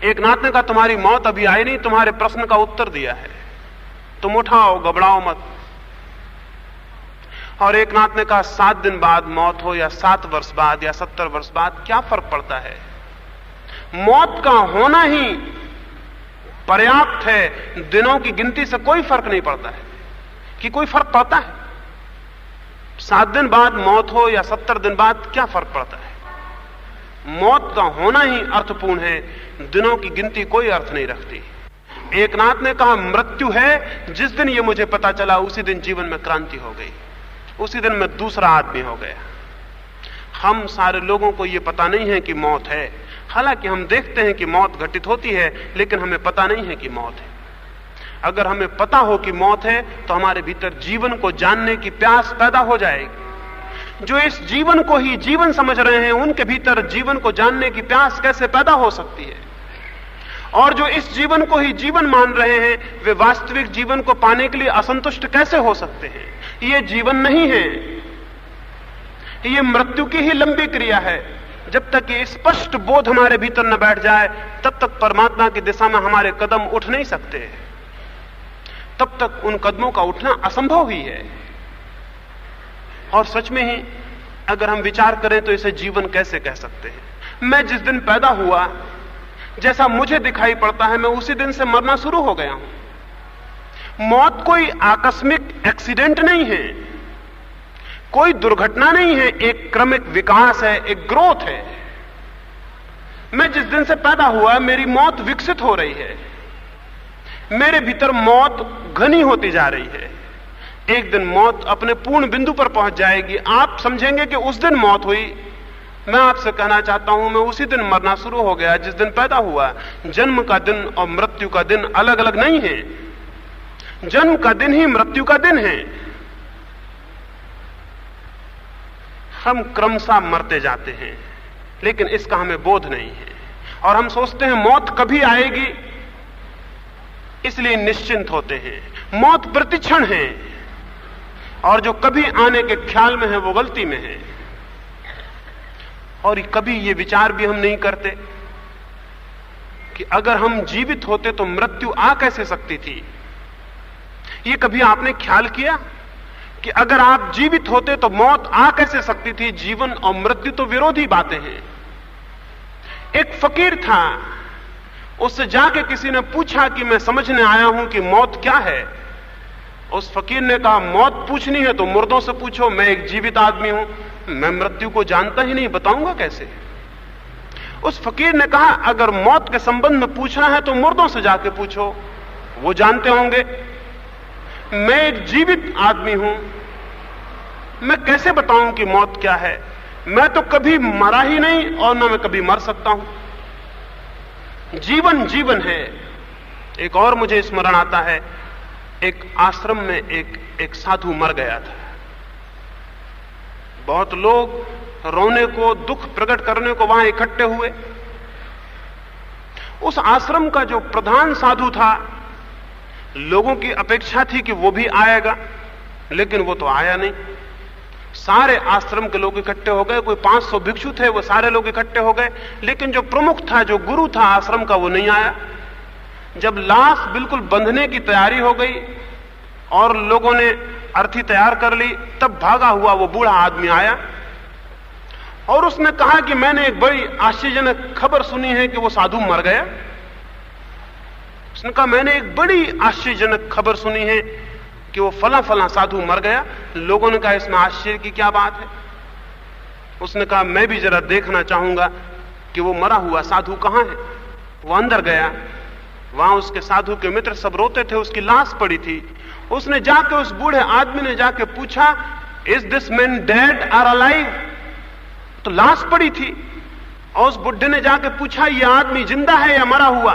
एकनाथ ने कहा, तुम्हारी मौत अभी आई नहीं, तुम्हारे प्रश्न का उत्तर दिया है, तुम उठाओ, घबराओ मत। और एकनाथ ने कहा, 7 दिन बाद मौत हो या 7 वर्ष बाद या 70 वर्ष बाद, क्या फर्क पड़ता है? मौत का होना ही पर्याप्त है। दिनों की गिनती से कोई फर्क नहीं पड़ता है कि कोई फर्क पड़ता है। 7 दिन बाद मौत हो या 70 दिन बाद, क्या फर्क पड़ता है? मौत का होना ही अर्थपूर्ण है, दिनों की गिनती कोई अर्थ नहीं रखती। एकनाथ ने कहा, मृत्यु है, जिस दिन ये मुझे पता चला उसी दिन जीवन में क्रांति हो गई, उसी दिन मैं दूसरा आदमी हो गया। हम सारे लोगों को ये पता नहीं है कि मौत है। हालांकि हम देखते हैं कि मौत घटित होती है, लेकिन हमें पता नहीं है कि मौत है। अगर हमें पता हो कि मौत है तो हमारे भीतर जीवन को जानने की प्यास पैदा हो जाएगी। जो इस जीवन को ही जीवन समझ रहे हैं उनके भीतर जीवन को जानने की प्यास कैसे पैदा हो सकती है? और जो इस जीवन को ही जीवन मान रहे हैं वे वास्तविक जीवन को पाने के लिए असंतुष्ट कैसे हो सकते हैं? ये जीवन नहीं है, ये मृत्यु की ही लंबी क्रिया है। जब तक ये स्पष्ट बोध हमारे भीतर न बैठ जाए तब तक परमात्मा की दिशा में हमारे कदम उठ नहीं सकते, तब तक उन कदमों का उठना असंभव ही है। और सच में ही अगर हम विचार करें तो इसे जीवन कैसे कह सकते हैं? मैं जिस दिन पैदा हुआ जैसा मुझे दिखाई पड़ता है मैं उसी दिन से मरना शुरू हो गया हूं। मौत कोई आकस्मिक एक्सीडेंट नहीं है, कोई दुर्घटना नहीं है, एक क्रमिक विकास है, एक ग्रोथ है। मैं जिस दिन से पैदा हुआ मेरी मौत विकसित हो रही है, मेरे भीतर मौत घनी होती जा रही है। एक दिन मौत अपने पूर्ण बिंदु पर पहुंच जाएगी, आप समझेंगे कि उस दिन मौत हुई। मैं आपसे कहना चाहता हूं मैं उसी दिन मरना शुरू हो गया जिस दिन पैदा हुआ। जन्म का दिन और मृत्यु का दिन अलग अलग नहीं है, जन्म का दिन ही मृत्यु का दिन है। हम क्रमशः मरते जाते हैं लेकिन इसका हमें बोध नहीं है, और हम सोचते हैं मौत कभी आएगी इसलिए निश्चिंत होते हैं। मौत प्रतिक्षण है और जो कभी आने के ख्याल में है वो गलती में है। और कभी ये विचार भी हम नहीं करते कि अगर हम जीवित होते तो मृत्यु आ कैसे सकती थी। ये कभी आपने ख्याल किया कि अगर आप जीवित होते तो मौत आ कैसे सकती थी। जीवन और मृत्यु तो विरोधी बातें हैं। एक फकीर था, उससे जाके किसी ने पूछा कि मैं समझने आया हूं कि मौत क्या है। उस फकीर ने कहा मौत पूछनी है तो मुर्दों से पूछो, मैं एक जीवित आदमी हूं, मैं मृत्यु को जानता ही नहीं, बताऊंगा कैसे। उस फकीर ने कहा अगर मौत के संबंध में पूछना है तो मुर्दों से जाके पूछो, वो जानते होंगे। मैं एक जीवित आदमी हूं, मैं कैसे बताऊं कि मौत क्या है। मैं तो कभी मरा ही नहीं और ना मैं कभी मर सकता हूं। जीवन जीवन है। एक और मुझे स्मरण आता है, एक आश्रम में एक साधु मर गया था। बहुत लोग रोने को, दुख प्रकट करने को वहां इकट्ठे हुए। उस आश्रम का जो प्रधान साधु था, लोगों की अपेक्षा थी कि वो भी आएगा, लेकिन वो तो आया नहीं। सारे आश्रम के लोग इकट्ठे हो गए, कोई 500 भिक्षु थे, वो सारे लोग इकट्ठे हो गए, लेकिन जो प्रमुख था, जो गुरु था आश्रम का, वो नहीं आया। जब लाश बिल्कुल बंधने की तैयारी हो गई और लोगों ने अर्थी तैयार कर ली, तब भागा हुआ वो बूढ़ा आदमी आया और उसने कहा कि मैंने एक बड़ी आश्चर्यजनक खबर सुनी है कि वो साधु मर गया। उसने कहा मैंने एक बड़ी आश्चर्यजनक खबर सुनी है कि वो फला फला साधु मर गया। लोगों ने कहा इसमें आश्चर्य की क्या बात है। उसने कहा मैं भी जरा देखना चाहूंगा कि वो मरा हुआ साधु कहां है। वो अंदर गया, वहां उसके साधु के मित्र सब रोते थे, उसकी लाश पड़ी थी। उसने जाके, उस बूढ़े आदमी ने जाके पूछा इज दिस मैन डेड और अलाइव। तो लाश पड़ी थी और उस बुढ़े ने जाके पूछा ये आदमी जिंदा है या मरा हुआ।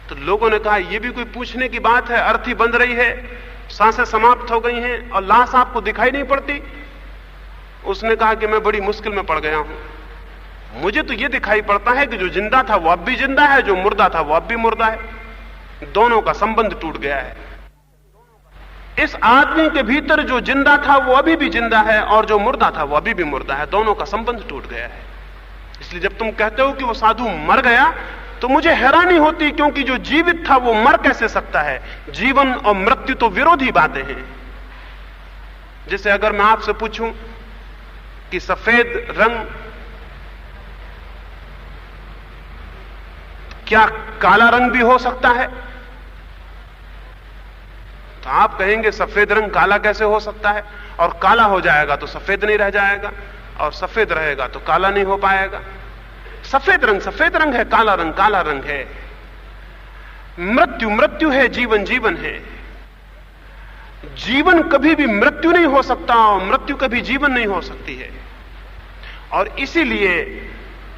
तो लोगों ने कहा ये भी कोई पूछने की बात है, अर्थी बंध रही है, सांसें समाप्त हो गई हैं और लाश आपको दिखाई नहीं पड़ती। उसने कहा कि मैं बड़ी मुश्किल में पड़ गया हूं। मुझे तो यह दिखाई पड़ता है कि जो जिंदा था वो अब भी जिंदा है, जो मुर्दा था वो अब भी मुर्दा है। दोनों का संबंध टूट गया है। इस आदमी के भीतर जो जिंदा था वो अभी भी जिंदा है और जो मुर्दा था वो अभी भी मुर्दा है। दोनों का संबंध टूट गया है। इसलिए जब तुम कहते हो कि वो साधु मर गया तो मुझे हैरानी होती, क्योंकि जो जीवित था वो मर कैसे सकता है। जीवन और मृत्यु तो विरोधी बातें हैं। जैसे अगर मैं आपसे पूछूं कि सफेद रंग क्या काला रंग भी हो सकता है, तो आप कहेंगे सफेद रंग काला कैसे हो सकता है, और काला हो जाएगा तो सफेद नहीं रह जाएगा, और सफेद रहेगा तो काला नहीं हो पाएगा। सफेद रंग है, काला रंग है। मृत्यु मृत्यु है, जीवन जीवन है। जीवन कभी भी मृत्यु नहीं हो सकता और मृत्यु कभी जीवन नहीं हो सकती है। और इसीलिए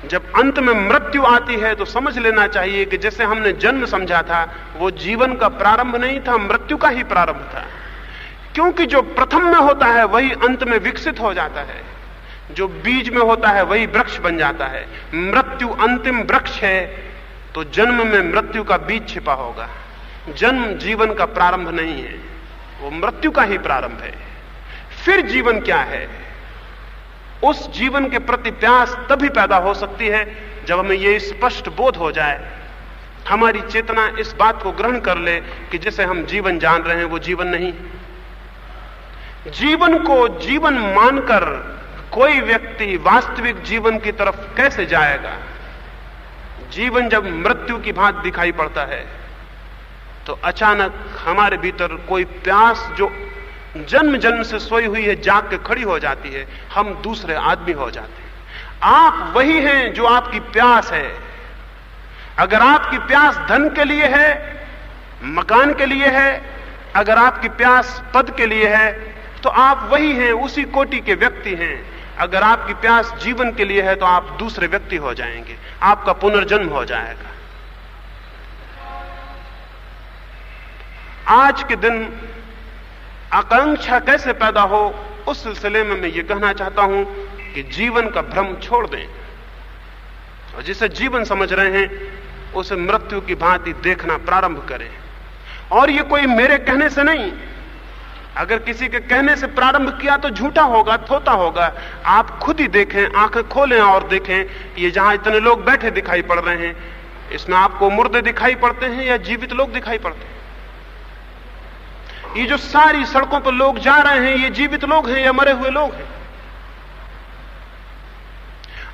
जब अंत में मृत्यु आती है तो समझ लेना चाहिए कि जैसे हमने जन्म समझा था वो जीवन का प्रारंभ नहीं था, मृत्यु का ही प्रारंभ था। क्योंकि जो प्रथम में होता है वही अंत में विकसित हो जाता है, जो बीज में होता है वही वृक्ष बन जाता है। मृत्यु अंतिम वृक्ष है तो जन्म में मृत्यु का बीज छिपा होगा। जन्म जीवन का प्रारंभ नहीं है, वो मृत्यु का ही प्रारंभ है। फिर जीवन क्या है, उस जीवन के प्रति प्यास तभी पैदा हो सकती है जब हमें यह स्पष्ट बोध हो जाए, हमारी चेतना इस बात को ग्रहण कर ले कि जिसे हम जीवन जान रहे हैं वो जीवन नहीं। जीवन को जीवन मानकर कोई व्यक्ति वास्तविक जीवन की तरफ कैसे जाएगा। जीवन जब मृत्यु की भांति दिखाई पड़ता है तो अचानक हमारे भीतर कोई प्यास जो जन्म जन्म से सोई हुई है जाग के खड़ी हो जाती है। हम दूसरे आदमी हो जाते हैं। आप वही हैं जो आपकी प्यास है। अगर आपकी प्यास धन के लिए है, मकान के लिए है, अगर आपकी प्यास पद के लिए है, तो आप वही हैं, उसी कोटि के व्यक्ति हैं। अगर आपकी प्यास जीवन के लिए है तो आप दूसरे व्यक्ति हो जाएंगे, आपका पुनर्जन्म हो जाएगा। आज के दिन आकांक्षा कैसे पैदा हो, उस सिलसिले में मैं ये कहना चाहता हूं कि जीवन का भ्रम छोड़ दें और जिसे जीवन समझ रहे हैं उसे मृत्यु की भांति देखना प्रारंभ करें। और ये कोई मेरे कहने से नहीं, अगर किसी के कहने से प्रारंभ किया तो झूठा होगा, थोता होगा। आप खुद ही देखें, आंखें खोलें और देखें, ये जहां इतने लोग बैठे दिखाई पड़ रहे हैं, इसमें आपको मुर्दे दिखाई पड़ते हैं या जीवित लोग दिखाई पड़ते हैं? ये जो सारी सड़कों पर लोग जा रहे हैं, ये जीवित लोग हैं या मरे हुए लोग हैं?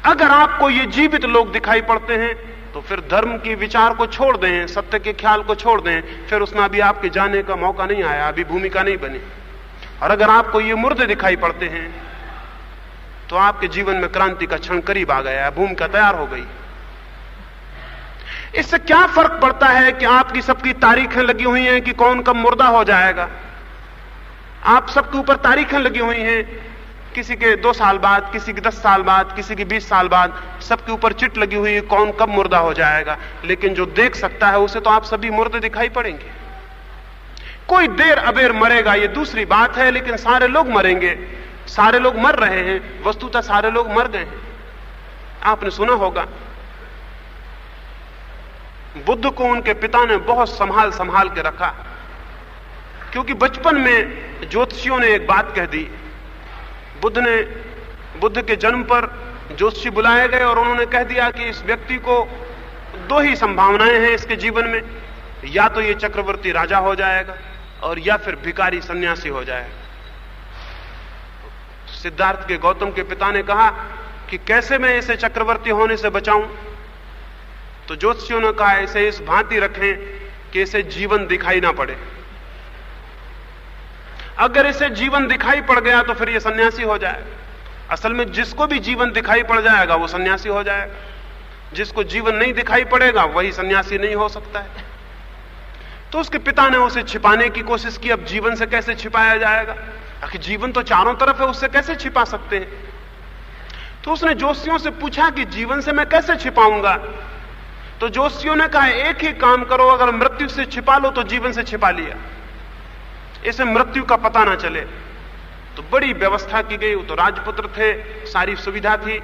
अगर आपको ये जीवित लोग दिखाई पड़ते हैं तो फिर धर्म की विचार को छोड़ दें, सत्य के ख्याल को छोड़ दें, फिर उसमें अभी आपके जाने का मौका नहीं आया, अभी भूमिका नहीं बनी। और अगर आपको ये मुर्दे दिखाई पड़ते हैं तो आपके जीवन में क्रांति का क्षण करीब आ गया, भूमिका तैयार हो गई। इससे क्या फर्क पड़ता है कि आपकी सबकी तारीखें लगी हुई हैं कि कौन कब मुर्दा हो जाएगा? आप सबके ऊपर तारीखें लगी हुई हैं, किसी के 2 साल बाद, किसी के 10 साल बाद, किसी के 20 साल बाद, सबके ऊपर चिट लगी हुई है कौन कब मुर्दा हो जाएगा। लेकिन जो देख सकता है उसे तो आप सभी मुर्दे दिखाई पड़ेंगे। कोई देर अबेर मरेगा ये दूसरी बात है, लेकिन सारे लोग मरेंगे, सारे लोग मर रहे हैं, वस्तुतः सारे लोग मर गए हैं। आपने सुना होगा बुद्ध को उनके पिता ने बहुत संभाल संभाल के रखा, क्योंकि बचपन में ज्योतिषियों ने एक बात कह दी। बुद्ध के जन्म पर ज्योतिषी बुलाए गए और उन्होंने कह दिया कि इस व्यक्ति को 2 ही संभावनाएं हैं इसके जीवन में, या तो ये चक्रवर्ती राजा हो जाएगा और या फिर भिखारी सन्यासी हो जाएगा। सिद्धार्थ के गौतम के पिता ने कहा कि कैसे मैं इसे चक्रवर्ती होने से बचाऊं? तो ज्योतिषियों ने कहा इसे इस भांति रखें कि इसे जीवन दिखाई ना पड़े। अगर इसे जीवन दिखाई पड़ गया तो फिर ये सन्यासी हो जाएगा। असल में जिसको भी जीवन दिखाई पड़ जाएगा वो सन्यासी हो जाएगा, जिसको जीवन नहीं दिखाई पड़ेगा वही सन्यासी नहीं हो सकता है। तो उसके पिता ने उसे छिपाने की कोशिश की। अब जीवन से कैसे छिपाया जाएगा? आखिर जीवन तो चारों तरफ है, उससे कैसे छिपा सकते हैं? तो उसने ज्योतिषियों से पूछा कि जीवन से मैं कैसे छिपाऊंगा? तो ज्योतिषियों ने कहा एक ही काम करो, अगर मृत्यु से छिपा लो तो जीवन से छिपा लिया, इसे मृत्यु का पता ना चले। तो बड़ी व्यवस्था की गई। वो तो राजपुत्र थे, सारी सुविधा थी।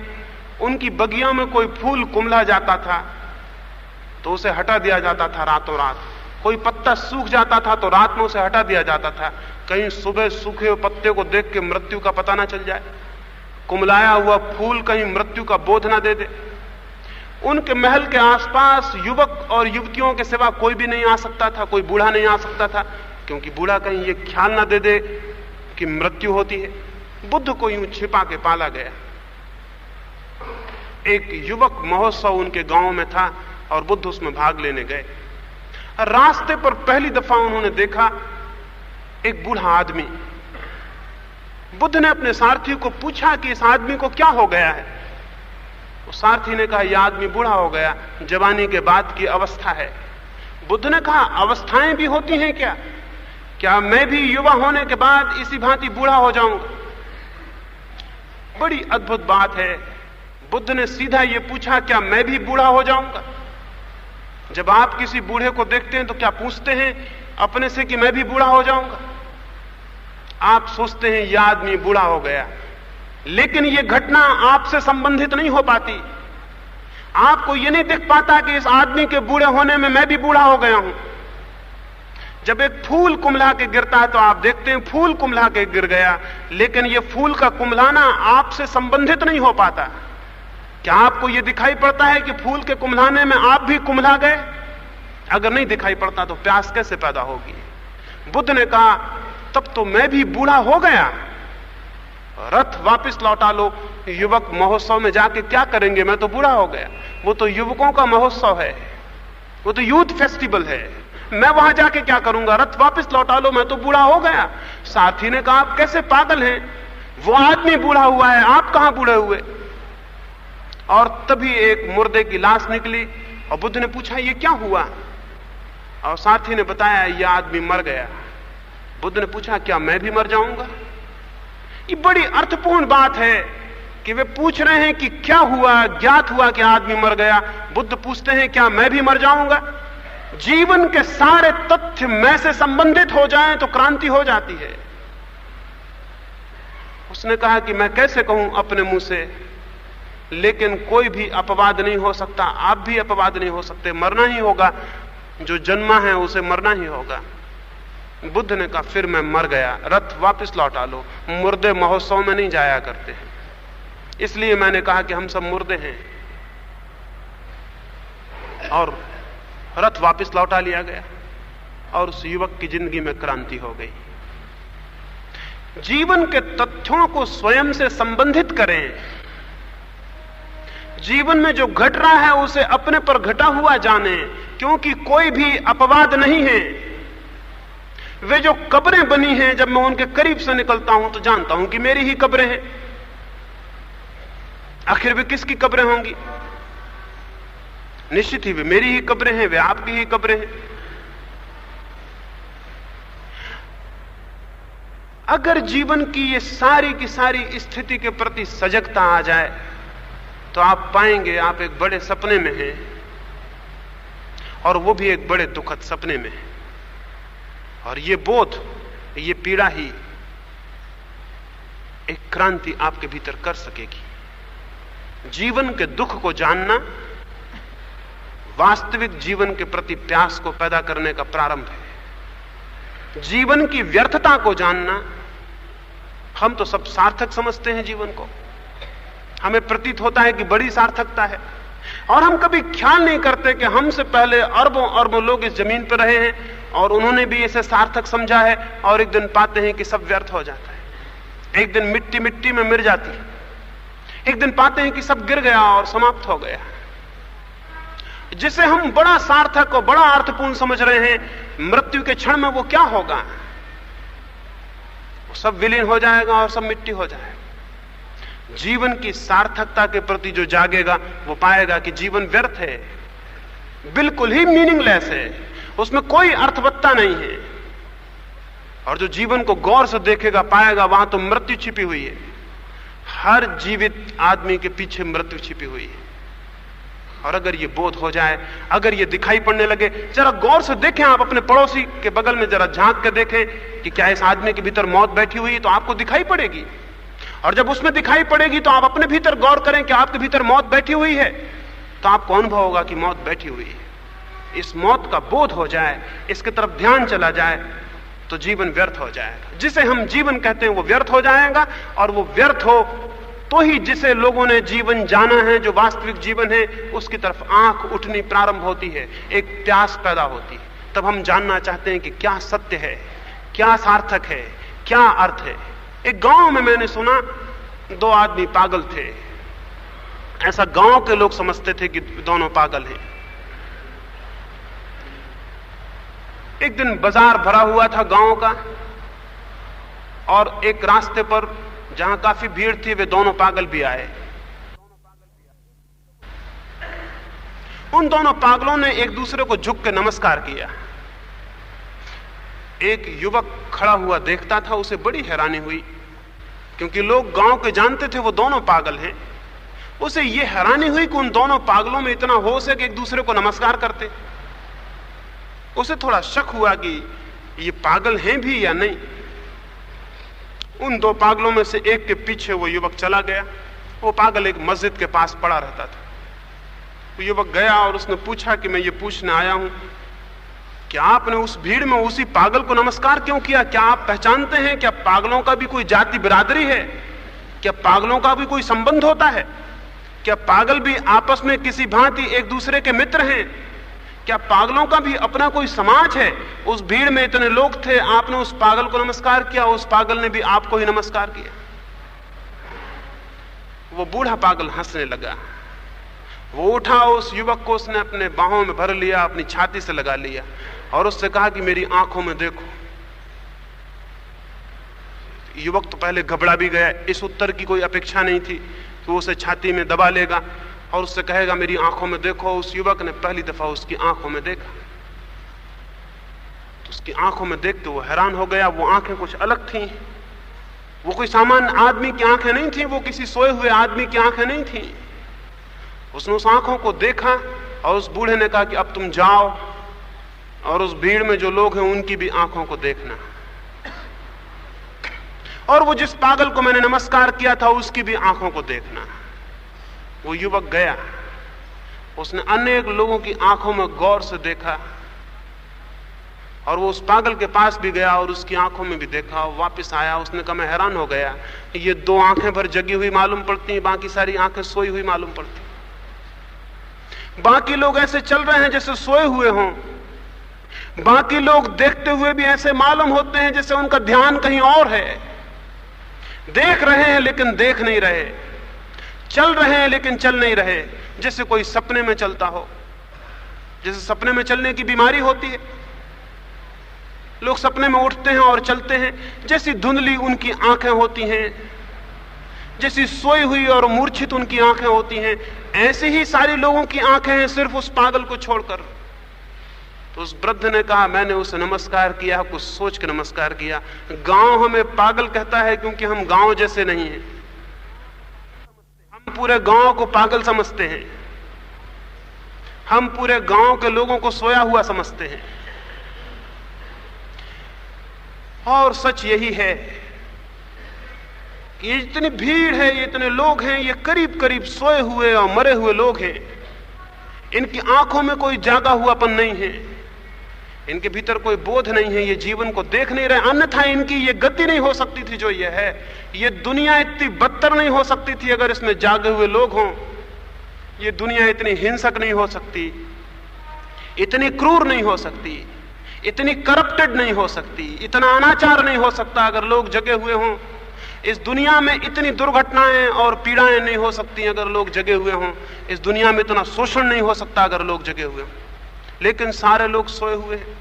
उनकी बगिया में कोई फूल कुमला जाता था तो उसे हटा दिया जाता था रातों रात। कोई पत्ता सूख जाता था तो रात में उसे हटा दिया जाता था, कहीं सुबह सूखे हुए पत्ते को देख के मृत्यु का पता ना चल जाए, कुमलाया हुआ फूल कहीं मृत्यु का बोध ना दे दे। उनके महल के आसपास युवक और युवतियों के सिवा कोई भी नहीं आ सकता था, कोई बूढ़ा नहीं आ सकता था, क्योंकि बूढ़ा कहीं ये ख्याल ना दे दे कि मृत्यु होती है। बुद्ध को यूं छिपा के पाला गया। एक युवक महोत्सव उनके गांव में था और बुद्ध उसमें भाग लेने गए। रास्ते पर पहली दफा उन्होंने देखा एक बूढ़ा आदमी। बुद्ध ने अपने सारथी को पूछा कि इस आदमी को क्या हो गया है? उस सारथी ने कहा यह आदमी बूढ़ा हो गया, जवानी के बाद की अवस्था है। बुद्ध ने कहा अवस्थाएं भी होती हैं क्या? क्या मैं भी युवा होने के बाद इसी भांति बूढ़ा हो जाऊंगा? बड़ी अद्भुत बात है। बुद्ध ने सीधा यह पूछा क्या मैं भी बूढ़ा हो जाऊंगा? जब आप किसी बूढ़े को देखते हैं तो क्या पूछते हैं अपने से कि मैं भी बूढ़ा हो जाऊंगा? आप सोचते हैं यह आदमी बूढ़ा हो गया, लेकिन यह घटना आपसे संबंधित नहीं हो पाती। आपको यह नहीं दिख पाता कि इस आदमी के बूढ़े होने में मैं भी बूढ़ा हो गया हूं। जब एक फूल कुम्हला के गिरता है तो आप देखते हैं फूल कुम्हला के गिर गया, लेकिन यह फूल का कुम्हलाना आपसे संबंधित नहीं हो पाता। क्या आपको यह दिखाई पड़ता है कि फूल के कुम्हलाने में आप भी कुम्हला गए? अगर नहीं दिखाई पड़ता तो प्यास कैसे पैदा होगी? बुद्ध ने कहा तब तो मैं भी बूढ़ा हो गया, रथ वापस लौटा लो। युवक महोत्सव में जाके क्या करेंगे, मैं तो बूढ़ा हो गया। वो तो युवकों का महोत्सव है, वो तो यूथ फेस्टिवल है, मैं वहां जाके क्या करूंगा? रथ वापस लौटा लो, मैं तो बूढ़ा हो गया। साथी ने कहा, आप कैसे पागल हैं, वो आदमी बूढ़ा हुआ है, आप कहां बूढ़े हुए? और तभी एक मुर्दे की लाश निकली और बुद्ध ने पूछा, ये क्या हुआ? और साथी ने बताया, यह आदमी मर गया। बुद्ध ने पूछा, क्या मैं भी मर जाऊंगा? ये बड़ी अर्थपूर्ण बात है कि वे पूछ रहे हैं कि क्या हुआ, ज्ञात हुआ कि आदमी मर गया। बुद्ध पूछते हैं, क्या मैं भी मर जाऊंगा? जीवन के सारे तथ्य मैं से संबंधित हो जाएं तो क्रांति हो जाती है। उसने कहा कि मैं कैसे कहूं अपने मुंह से, लेकिन कोई भी अपवाद नहीं हो सकता, आप भी अपवाद नहीं हो सकते, मरना ही होगा, जो जन्मा है उसे मरना ही होगा। बुद्ध ने कहा, फिर मैं मर गया, रथ वापस लौटा लो। मुर्दे महोत्सव में नहीं जाया करते हैं, इसलिए मैंने कहा कि हम सब मुर्दे हैं। और रथ वापस लौटा लिया गया और उस युवक की जिंदगी में क्रांति हो गई। जीवन के तथ्यों को स्वयं से संबंधित करें। जीवन में जो घट रहा है उसे अपने पर घटा हुआ जाने, क्योंकि कोई भी अपवाद नहीं है। वे जो कब्रें बनी हैं, जब मैं उनके करीब से निकलता हूं तो जानता हूं कि मेरी ही कब्रें हैं। आखिर वे किसकी कब्रें होंगी? निश्चित ही वे मेरी ही कब्रें हैं, वे आपकी ही कब्रें हैं। अगर जीवन की ये सारी की सारी स्थिति के प्रति सजगता आ जाए तो आप पाएंगे आप एक बड़े सपने में हैं, और वो भी एक बड़े दुखद सपने में है। और ये बोध, ये पीड़ा ही एक क्रांति आपके भीतर कर सकेगी। जीवन के दुख को जानना वास्तविक जीवन के प्रति प्यास को पैदा करने का प्रारंभ है। जीवन की व्यर्थता को जानना, हम तो सब सार्थक समझते हैं जीवन को, हमें प्रतीत होता है कि बड़ी सार्थकता है, और हम कभी ख्याल नहीं करते कि हमसे पहले अरबों अरबों लोग इस जमीन पर रहे हैं और उन्होंने भी इसे सार्थक समझा है, और एक दिन पाते हैं कि सब व्यर्थ हो जाता है। एक दिन मिट्टी मिट्टी में मिल जाती है, एक दिन पाते हैं कि सब गिर गया और समाप्त हो गया। जिसे हम बड़ा सार्थक और बड़ा अर्थपूर्ण समझ रहे हैं, मृत्यु के क्षण में वो क्या होगा? वो सब विलीन हो जाएगा और सब मिट्टी हो जाएगा। जीवन की सार्थकता के प्रति जो जागेगा वो पाएगा कि जीवन व्यर्थ है, बिल्कुल ही मीनिंगलेस है, उसमें कोई अर्थवत्ता नहीं है। और जो जीवन को गौर से देखेगा पाएगा वहां तो मृत्यु छिपी हुई है। हर जीवित आदमी के पीछे मृत्यु छिपी हुई है। और अगर ये बोध हो जाए, अगर ये दिखाई पड़ने लगे, जरा गौर से देखें, आप अपने पड़ोसी के बगल में जरा झांक के देखें कि क्या इस आदमी के भीतर मौत बैठी हुई है, तो आपको दिखाई पड़ेगी। और जब उसमें दिखाई पड़ेगी तो आप अपने भीतर गौर करें कि आपके भीतर मौत बैठी हुई है, तो आपको अनुभव होगा कि मौत बैठी हुई है। इस मौत का बोध हो जाए, इसके तरफ ध्यान चला जाए, तो जीवन व्यर्थ हो जाएगा। जिसे हम जीवन कहते हैं वो व्यर्थ हो जाएगा, और वो व्यर्थ हो तो ही जिसे लोगों ने जीवन जाना है, जो वास्तविक जीवन है, उसकी तरफ आंख उठनी प्रारंभ होती है, एक प्यास पैदा होती है। तब हम जानना चाहते हैं कि क्या सत्य है, क्या सार्थक है, क्या अर्थ है। एक गांव में मैंने सुना, दो आदमी पागल थे। ऐसा गांव के लोग समझते थे कि दोनों पागल हैं। एक दिन बाजार भरा हुआ था गांव का, और एक रास्ते पर जहां काफी भीड़ थी, वे दोनों पागल भी आए। उन दोनों पागलों ने एक दूसरे को झुक के नमस्कार किया। एक युवक खड़ा हुआ देखता था, उसे बड़ी हैरानी हुई, क्योंकि लोग गांव के जानते थे वो दोनों पागल हैं। उसे ये हैरानी हुई कि उन दोनों पागलों में इतना होश है कि एक दूसरे को नमस्कार करते। उसे थोड़ा शक हुआ कि ये पागल हैं भी या नहीं। उन दो पागलों में से एक के पीछे वो युवक चला गया। वो पागल एक मस्जिद के पास पड़ा रहता था। वो युवक गया और उसने पूछा कि मैं ये पूछने आया हूं कि आपने उस भीड़ में उसी पागल को नमस्कार क्यों किया? क्या आप पहचानते हैं? क्या पागलों का भी कोई जाति बिरादरी है? क्या पागलों का भी कोई संबंध होता है? क्या पागल भी आपस में किसी भांति एक दूसरे के मित्र हैं? क्या पागलों का भी अपना कोई समाज है? उस भीड़ में इतने लोग थे, आपने उस पागल को नमस्कार किया, उस पागल ने भी आपको ही नमस्कार किया। वो बूढ़ा पागल हंसने लगा। वो उठा, उस युवक को उसने अपने बाहों में भर लिया, अपनी छाती से लगा लिया और उससे कहा कि मेरी आंखों में देखो। युवक तो पहले घबरा भी गया, इस उत्तर की कोई अपेक्षा नहीं थी कि वो उसे छाती में दबा लेगा और उससे कहेगा मेरी आंखों में देखो। उस युवक ने पहली दफा उसकी आंखों में देखा तो उसकी आंखों में देख के वो हैरान हो गया। वो आंखें कुछ अलग थीं, वो कोई सामान्य आदमी की आंखें नहीं थी, वो किसी सोए हुए आदमी की आंखें नहीं थी। उसने उस आंखों को देखा और उस बूढ़े ने कहा कि अब तुम जाओ और उस भीड़ में जो लोग हैं उनकी भी आंखों को देखना, और वो जिस पागल को मैंने नमस्कार किया था उसकी भी आंखों को देखना। वो युवक गया, उसने अनेक लोगों की आंखों में गौर से देखा और वो उस पागल के पास भी गया और उसकी आंखों में भी देखा और वापस आया। उसने कहा मैं हैरान हो गया, ये 2 आंखें भर जगी हुई मालूम पड़ती हैं, बाकी सारी आंखें सोई हुई मालूम पड़ती। बाकी लोग ऐसे चल रहे हैं जैसे सोए हुए हों, बाकी लोग देखते हुए भी ऐसे मालूम होते हैं जैसे उनका ध्यान कहीं और है। देख रहे हैं लेकिन देख नहीं रहे, चल रहे हैं लेकिन चल नहीं रहे, जैसे कोई सपने में चलता हो। जैसे सपने में चलने की बीमारी होती है, लोग सपने में उठते हैं और चलते हैं, जैसी धुंधली उनकी आंखें होती हैं, जैसी सोई हुई और मूर्छित उनकी आंखें होती हैं, ऐसे ही सारी लोगों की आंखें हैं सिर्फ उस पागल को छोड़कर। तो उस वृद्ध ने कहा मैंने उसे नमस्कार किया, कुछ सोच के नमस्कार किया। गांव हमें पागल कहता है क्योंकि हम गांव जैसे नहीं हैं, हम पूरे गांव को पागल समझते हैं, हम पूरे गांव के लोगों को सोया हुआ समझते हैं। और सच यही है कि ये इतनी भीड़ है, ये इतने लोग हैं, ये करीब करीब सोए हुए और मरे हुए लोग हैं। इनकी आंखों में कोई जागा हुआपन नहीं है, इनके भीतर कोई बोध नहीं है, ये जीवन को देख नहीं रहे। अन्यथा इनकी ये गति नहीं हो सकती थी जो ये है। ये दुनिया इतनी बदतर नहीं हो सकती थी अगर इसमें जागे हुए लोग हों। ये दुनिया इतनी हिंसक नहीं हो सकती, इतनी क्रूर नहीं हो सकती, इतनी करप्टेड नहीं हो सकती, इतना अनाचार नहीं हो सकता अगर लोग जगे हुए हों। इस दुनिया में इतनी दुर्घटनाएं और पीड़ाएं नहीं हो सकती अगर लोग जगे हुए हों। इस दुनिया में इतना शोषण नहीं हो सकता अगर लोग जगे हुए हों। लेकिन सारे लोग सोए हुए हैं,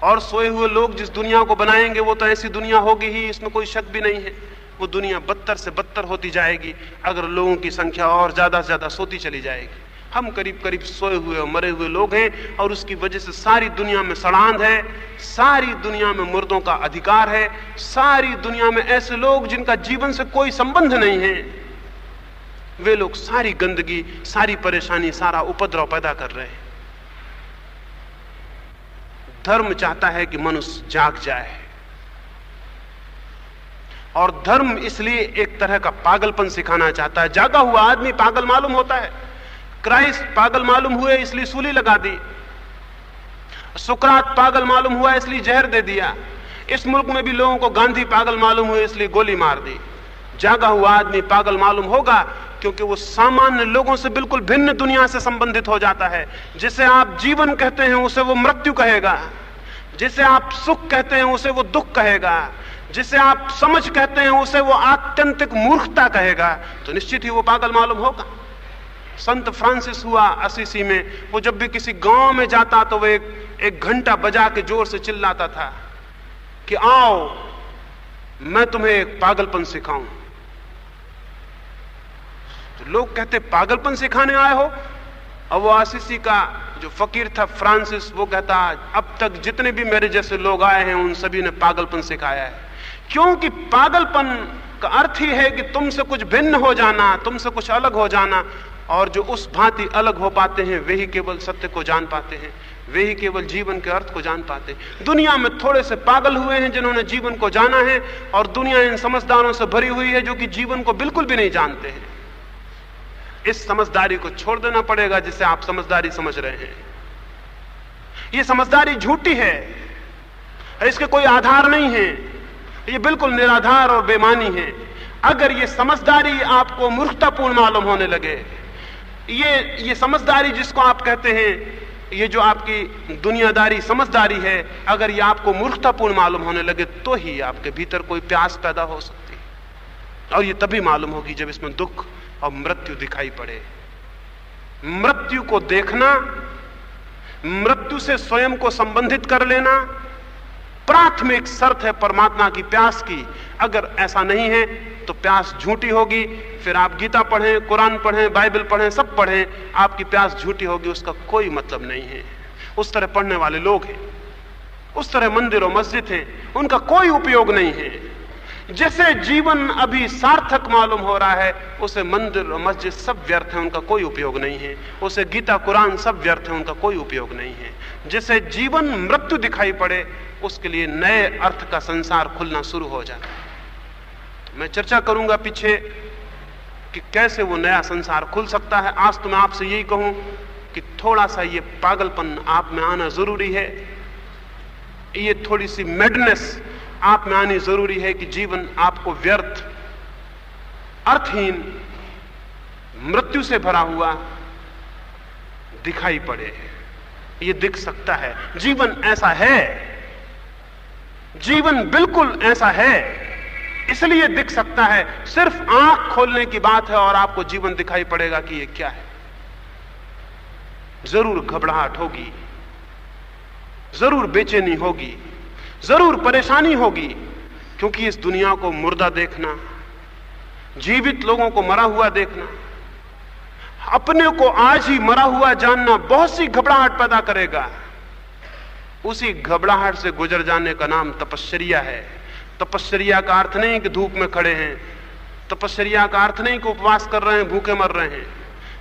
और सोए हुए लोग जिस दुनिया को बनाएंगे वो तो ऐसी दुनिया होगी ही, इसमें कोई शक भी नहीं है। वो दुनिया बदतर से बदतर होती जाएगी अगर लोगों की संख्या और ज्यादा से ज्यादा सोती चली जाएगी। हम करीब करीब सोए हुए और मरे हुए लोग हैं, और उसकी वजह से सारी दुनिया में सड़ांध है, सारी दुनिया में मुर्दों का अधिकार है, सारी दुनिया में ऐसे लोग जिनका जीवन से कोई संबंध नहीं है, वे लोग सारी गंदगी, सारी परेशानी, सारा उपद्रव पैदा कर रहे हैं। धर्म चाहता है कि मनुष्य जाग जाए, और धर्म इसलिए एक तरह का पागलपन सिखाना चाहता है। जागा हुआ आदमी पागल मालूम होता है। क्राइस्ट पागल मालूम हुए इसलिए सूली लगा दी, सुकरात पागल मालूम हुआ इसलिए जहर दे दिया, इस मुल्क में भी लोगों को गांधी पागल मालूम हुए इसलिए गोली मार दी। जागा हुआ आदमी पागल मालूम होगा क्योंकि वो सामान्य लोगों से बिल्कुल भिन्न दुनिया से संबंधित हो जाता है। जिसे आप जीवन कहते हैं उसे वो मृत्यु कहेगा, जिसे आप सुख कहते हैं उसे वो दुख कहेगा, जिसे आप समझ कहते हैं उसे वो आत्यंतिक मूर्खता कहेगा। तो निश्चित ही वो पागल मालूम होगा। संत फ्रांसिस हुआ असीसी में, वो जब भी किसी गांव में जाता तो वो एक घंटा बजा के जोर से चिल्लाता था कि आओ मैं तुम्हें एक पागलपन सिखाऊं। तो लोग कहते पागलपन सिखाने आए हो? और वो असीसी का जो फकीर था फ्रांसिस, वो कहता अब तक जितने भी मेरे जैसे लोग आए हैं उन सभी ने पागलपन सिखाया है। क्योंकि पागलपन का अर्थ ही है कि तुमसे कुछ भिन्न हो जाना, तुमसे कुछ अलग हो जाना, और जो उस भांति अलग हो पाते हैं वे ही केवल सत्य को जान पाते हैं, वे ही केवल जीवन के अर्थ को जान पाते हैं। दुनिया में थोड़े से पागल हुए हैं जिन्होंने जीवन को जाना है, और दुनिया इन समझदारों से भरी हुई है जो कि जीवन को बिल्कुल भी नहीं जानते हैं। इस समझदारी को छोड़ देना पड़ेगा जिसे आप समझदारी समझ रहे हैं। ये समझदारी झूठी है, इसके कोई आधार नहीं है, ये बिल्कुल निराधार और बेमानी है। अगर ये समझदारी आपको मूर्खतापूर्ण मालूम होने लगे, ये समझदारी जिसको आप कहते हैं, ये जो आपकी दुनियादारी समझदारी है, अगर ये आपको मूर्खतापूर्ण मालूम होने लगे तो ही आपके भीतर कोई प्यास पैदा हो सकती है। और ये तभी मालूम होगी जब इसमें दुख, और मृत्यु दिखाई पड़े। मृत्यु को देखना, मृत्यु से स्वयं को संबंधित कर लेना प्राथमिक शर्त है परमात्मा की प्यास की। अगर ऐसा नहीं है तो प्यास झूठी होगी। फिर आप गीता पढ़ें, कुरान पढ़ें, बाइबल पढ़ें, सब पढ़ें, आपकी प्यास झूठी होगी, उसका कोई मतलब नहीं है। उस तरह पढ़ने वाले लोग हैं, उस तरह मंदिर और मस्जिद हैं, उनका कोई उपयोग नहीं है। जैसे जीवन अभी सार्थक मालूम हो रहा है, उसे मंदिर और मस्जिद सब व्यर्थ है, उनका कोई उपयोग नहीं है। उसे गीता कुरान सब व्यर्थ है, उनका कोई उपयोग नहीं है। जैसे जीवन मृत्यु दिखाई पड़े, उसके लिए नए अर्थ का संसार खुलना शुरू हो जाता है। तो मैं चर्चा करूंगा पीछे कि कैसे वो नया संसार खुल सकता है। आज तो मैं आपसे यही कहूं कि थोड़ा सा ये पागलपन आप में आना जरूरी है, ये थोड़ी सी मैडनेस आप में आनी जरूरी है कि जीवन आपको व्यर्थ, अर्थहीन, मृत्यु से भरा हुआ दिखाई पड़े। ये दिख सकता है, जीवन ऐसा है, जीवन बिल्कुल ऐसा है, इसलिए दिख सकता है। सिर्फ आंख खोलने की बात है और आपको जीवन दिखाई पड़ेगा कि ये क्या है। जरूर घबराहट होगी, जरूर बेचैनी होगी, जरूर परेशानी होगी, क्योंकि इस दुनिया को मुर्दा देखना, जीवित लोगों को मरा हुआ देखना, अपने को आज ही मरा हुआ जानना बहुत सी घबराहट पैदा करेगा। उसी घबराहट से गुजर जाने का नाम तपश्चर्या है। तपश्चर्या का अर्थ नहीं कि धूप में खड़े हैं, तपश्चर्या का अर्थ नहीं कि उपवास कर रहे हैं, भूखे मर रहे हैं,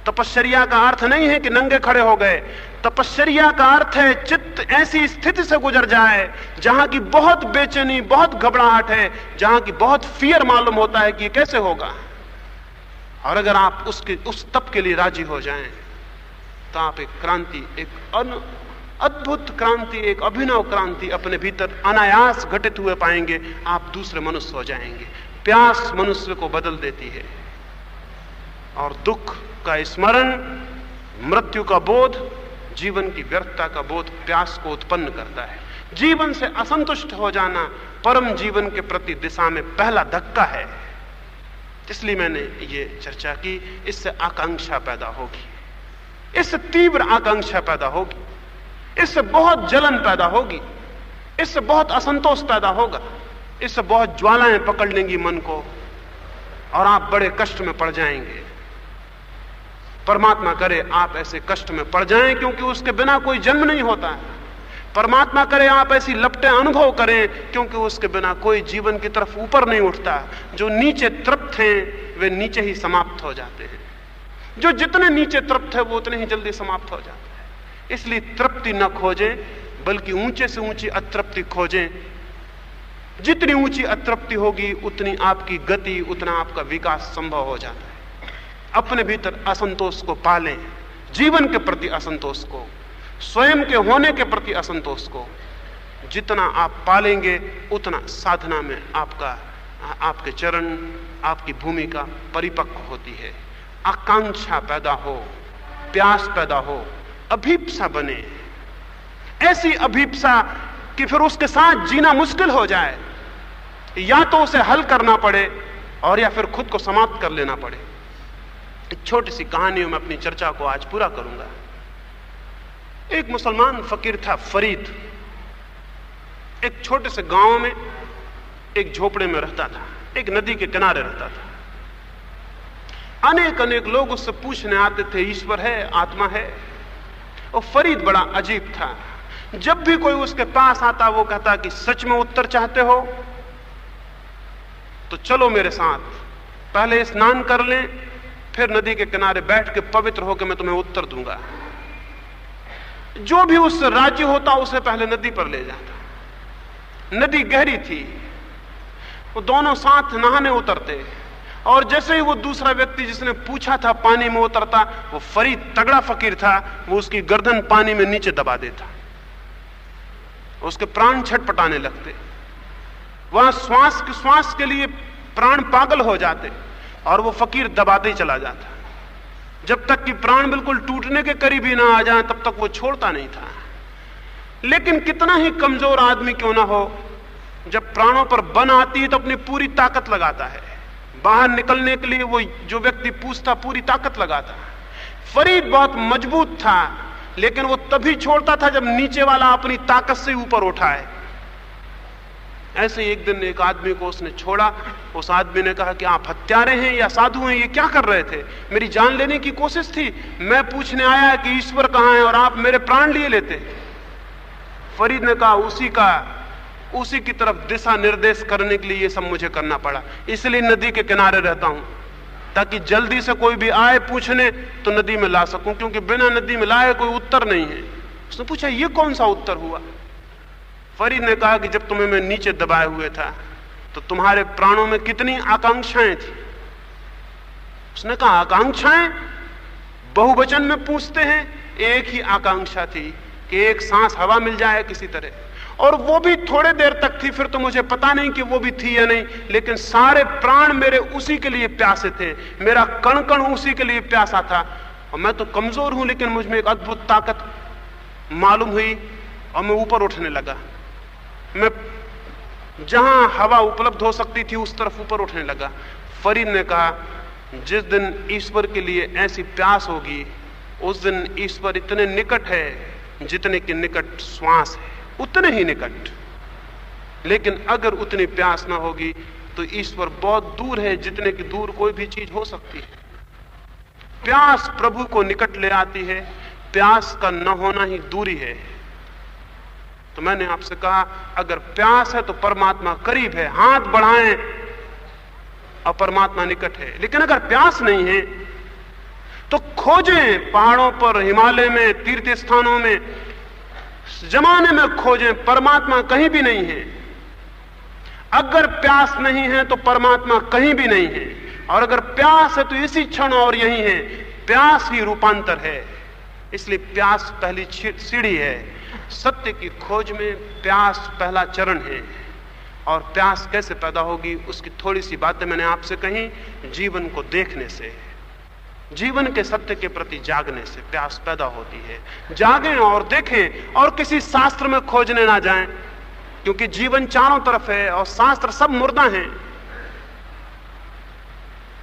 तपश्चर्या का अर्थ नहीं है कि नंगे खड़े हो गए। तपश्चर्या का अर्थ है चित्त ऐसी स्थिति से गुजर जाए जहां की बहुत बेचैनी, बहुत घबराहट है, जहां की बहुत फियर मालूम होता है कि ये कैसे होगा। और अगर आप उस तप के लिए राजी हो जाएं तो आप एक क्रांति, एक अद्भुत क्रांति, एक अभिनव क्रांति अपने भीतर अनायास घटित हुए पाएंगे। आप दूसरे मनुष्य हो जाएंगे। प्यास मनुष्य को बदल देती है और दुख का स्मरण, मृत्यु का बोध, जीवन की व्यर्थता का बोध प्यास को उत्पन्न करता है। जीवन से असंतुष्ट हो जाना परम जीवन के प्रति दिशा में पहला धक्का है। इसलिए मैंने ये चर्चा की। इससे आकांक्षा पैदा होगी, इससे तीव्र आकांक्षा पैदा होगी, इससे बहुत जलन पैदा होगी, इससे बहुत असंतोष पैदा होगा, इससे बहुत ज्वालाएं पकड़ लेंगी मन को और आप बड़े कष्ट में पड़ जाएंगे। परमात्मा करे आप ऐसे कष्ट में पड़ जाएं, क्योंकि उसके बिना कोई जन्म नहीं होता। परमात्मा करे आप ऐसी लपटें अनुभव करें, क्योंकि उसके बिना कोई जीवन की तरफ ऊपर नहीं उठता। जो नीचे तृप्त हैं वे नीचे ही समाप्त हो जाते हैं, जो जितने नीचे तृप्त है वो उतने ही जल्दी समाप्त हो जाते हैं। इसलिए तृप्ति न खोजें, बल्कि ऊंचे से ऊंची अतृप्ति खोजें। जितनी ऊंची अतृप्ति होगी उतनी आपकी गति, उतना आपका विकास संभव हो जाता है। अपने भीतर असंतोष को पालें, जीवन के प्रति असंतोष को, स्वयं के होने के प्रति असंतोष को। जितना आप पालेंगे उतना साधना में आपके चरण, आपकी भूमिका परिपक्व होती है। आकांक्षा पैदा हो, प्यास पैदा हो, अभीप्सा बने, ऐसी अभीप्सा कि फिर उसके साथ जीना मुश्किल हो जाए। या तो उसे हल करना पड़े और या फिर खुद को समाप्त कर लेना पड़े। एक छोटी सी कहानियों में अपनी चर्चा को आज पूरा करूंगा। एक मुसलमान फकीर था फरीद, एक छोटे से गांव में एक झोपड़े में रहता था, एक नदी के किनारे रहता था। अनेक अनेक लोग उससे पूछने आते थे, ईश्वर है, आत्मा है। और फरीद बड़ा अजीब था। जब भी कोई उसके पास आता वो कहता कि सच में उत्तर चाहते हो तो चलो मेरे साथ, पहले स्नान कर लें, फिर नदी के किनारे बैठ के पवित्र होकर मैं तुम्हें उत्तर दूंगा। जो भी उससे राजी होता उसे पहले नदी पर ले जाता। नदी गहरी थी, वो दोनों साथ नहाने उतरते और जैसे ही वो दूसरा व्यक्ति जिसने पूछा था पानी में उतरता, वो फरीद तगड़ा फकीर था, वो उसकी गर्दन पानी में नीचे दबा देता। उसके प्राण छटपटाने लगते, वहां श्वास के लिए प्राण पागल हो जाते और वो फकीर दबाते ही चला जाता। जब तक कि प्राण बिल्कुल टूटने के करीब ही ना आ जाए तब तक वो छोड़ता नहीं था। लेकिन कितना ही कमजोर आदमी क्यों ना हो, जब प्राणों पर बन आती है तो अपनी पूरी ताकत लगाता है, बाहर निकलने के लिए वो जो व्यक्ति पूछता पूरी ताकत लगाता। फरीद बहुत मजबूत था, लेकिन वो तभी छोड़ता था जब नीचे वाला अपनी ताकत से ऊपर उठाए। ऐसे एक दिन एक आदमी को उसने छोड़ा। उस आदमी ने कहा कि आप हत्यारे हैं या साधु हैं, ये क्या कर रहे थे? मेरी जान लेने की कोशिश थी। मैं पूछने आया कि ईश्वर कहां है और आप मेरे प्राण लिए लेते। फरीद ने कहा उसी की तरफ दिशा निर्देश करने के लिए ये सब मुझे करना पड़ा, इसलिए नदी के किनारे रहता हूं, ताकि जल्दी से कोई भी आए पूछने तो नदी में ला सकूं, क्योंकि बिना नदी में लाए कोई उत्तर नहीं है। उसने पूछा ये कौन सा उत्तर हुआ? फरीद ने कहा कि जब तुम्हें मैं नीचे दबाए हुए था तो तुम्हारे प्राणों में कितनी आकांक्षाएं थी। उसने कहा आकांक्षाएं? बहुवचन में पूछते हैं। एक ही आकांक्षा थी कि एक सांस हवा मिल जाए किसी तरह, और वो भी थोड़े देर तक थी, फिर तो मुझे पता नहीं कि वो भी थी या नहीं, लेकिन सारे प्राण मेरे उसी के लिए प्यासे थे, मेरा कण कण उसी के लिए प्यासा था। और मैं तो कमजोर हूं, लेकिन मुझ में एक अद्भुत ताकत मालूम हुई और मैं ऊपर उठने लगा। मैं जहां हवा उपलब्ध हो सकती थी उस तरफ ऊपर उठने लगा। फरीद ने कहा जिस दिन ईश्वर के लिए ऐसी प्यास होगी उस दिन ईश्वर इतने निकट है जितने के निकट श्वास है, उतने ही निकट। लेकिन अगर उतनी प्यास ना होगी तो ईश्वर बहुत दूर है जितने की दूर कोई भी चीज हो सकती है। प्यास प्रभु को निकट ले आती है, प्यास का न होना ही दूरी है। तो मैंने आपसे कहा अगर प्यास है तो परमात्मा करीब है, हाथ बढ़ाएं और परमात्मा निकट है। लेकिन अगर प्यास नहीं है तो खोजें, पहाड़ों पर, हिमालय में, तीर्थ स्थानों में, जमाने में खोजें, परमात्मा कहीं भी नहीं है। अगर प्यास नहीं है तो परमात्मा कहीं भी नहीं है, और अगर प्यास है तो इसी क्षण और यही है। प्यास ही रूपांतर है, इसलिए प्यास पहली सीढ़ी है। सत्य की खोज में प्यास पहला चरण है। और प्यास कैसे पैदा होगी उसकी थोड़ी सी बातें मैंने आपसे कही। जीवन को देखने से, जीवन के सत्य के प्रति जागने से प्यास पैदा होती है। जागें और देखें, और किसी शास्त्र में खोजने ना जाएं, क्योंकि जीवन चारों तरफ है और शास्त्र सब मुर्दा हैं।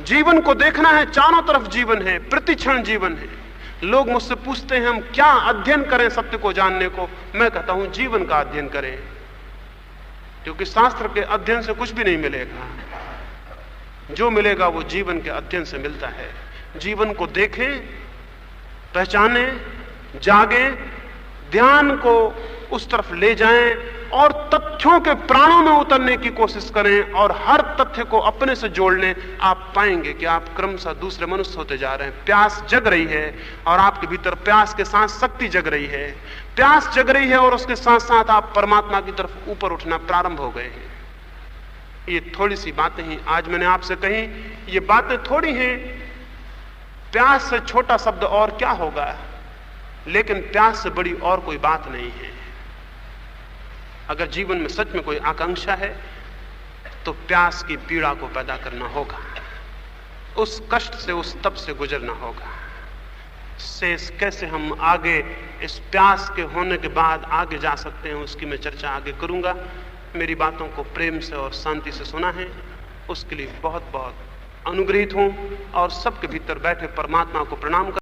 जीवन को देखना है, चारों तरफ जीवन है, प्रतिक्षण जीवन है। लोग मुझसे पूछते हैं हम क्या अध्ययन करें सत्य को जानने को? मैं कहता हूं जीवन का अध्ययन करें, क्योंकि शास्त्र के अध्ययन से कुछ भी नहीं मिलेगा। जो मिलेगा वो जीवन के अध्ययन से मिलता है। जीवन को देखें, पहचानें, जागें, ध्यान को उस तरफ ले जाएं और तथ्यों के प्राणों में उतरने की कोशिश करें और हर तथ्य को अपने से जोड़ लें। आप पाएंगे कि आप क्रमशः दूसरे मनुष्य होते जा रहे हैं। प्यास जग रही है और आपके भीतर प्यास के साथ शक्ति जग रही है। प्यास जग रही है और उसके साथ साथ आप परमात्मा की तरफ ऊपर उठना प्रारंभ हो गए हैं। ये थोड़ी सी बातें ही आज मैंने आपसे कही। ये बातें थोड़ी हैं, प्यास से छोटा शब्द और क्या होगा, लेकिन प्यास से बड़ी और कोई बात नहीं है। अगर जीवन में सच में कोई आकांक्षा है तो प्यास की पीड़ा को पैदा करना होगा, उस कष्ट से, उस तप से गुजरना होगा। शेष कैसे हम आगे इस प्यास के होने के बाद आगे जा सकते हैं उसकी मैं चर्चा आगे करूंगा। मेरी बातों को प्रेम से और शांति से सुना है उसके लिए बहुत बहुत अनुग्रहित हूं और सबके भीतर बैठे परमात्मा को प्रणाम कर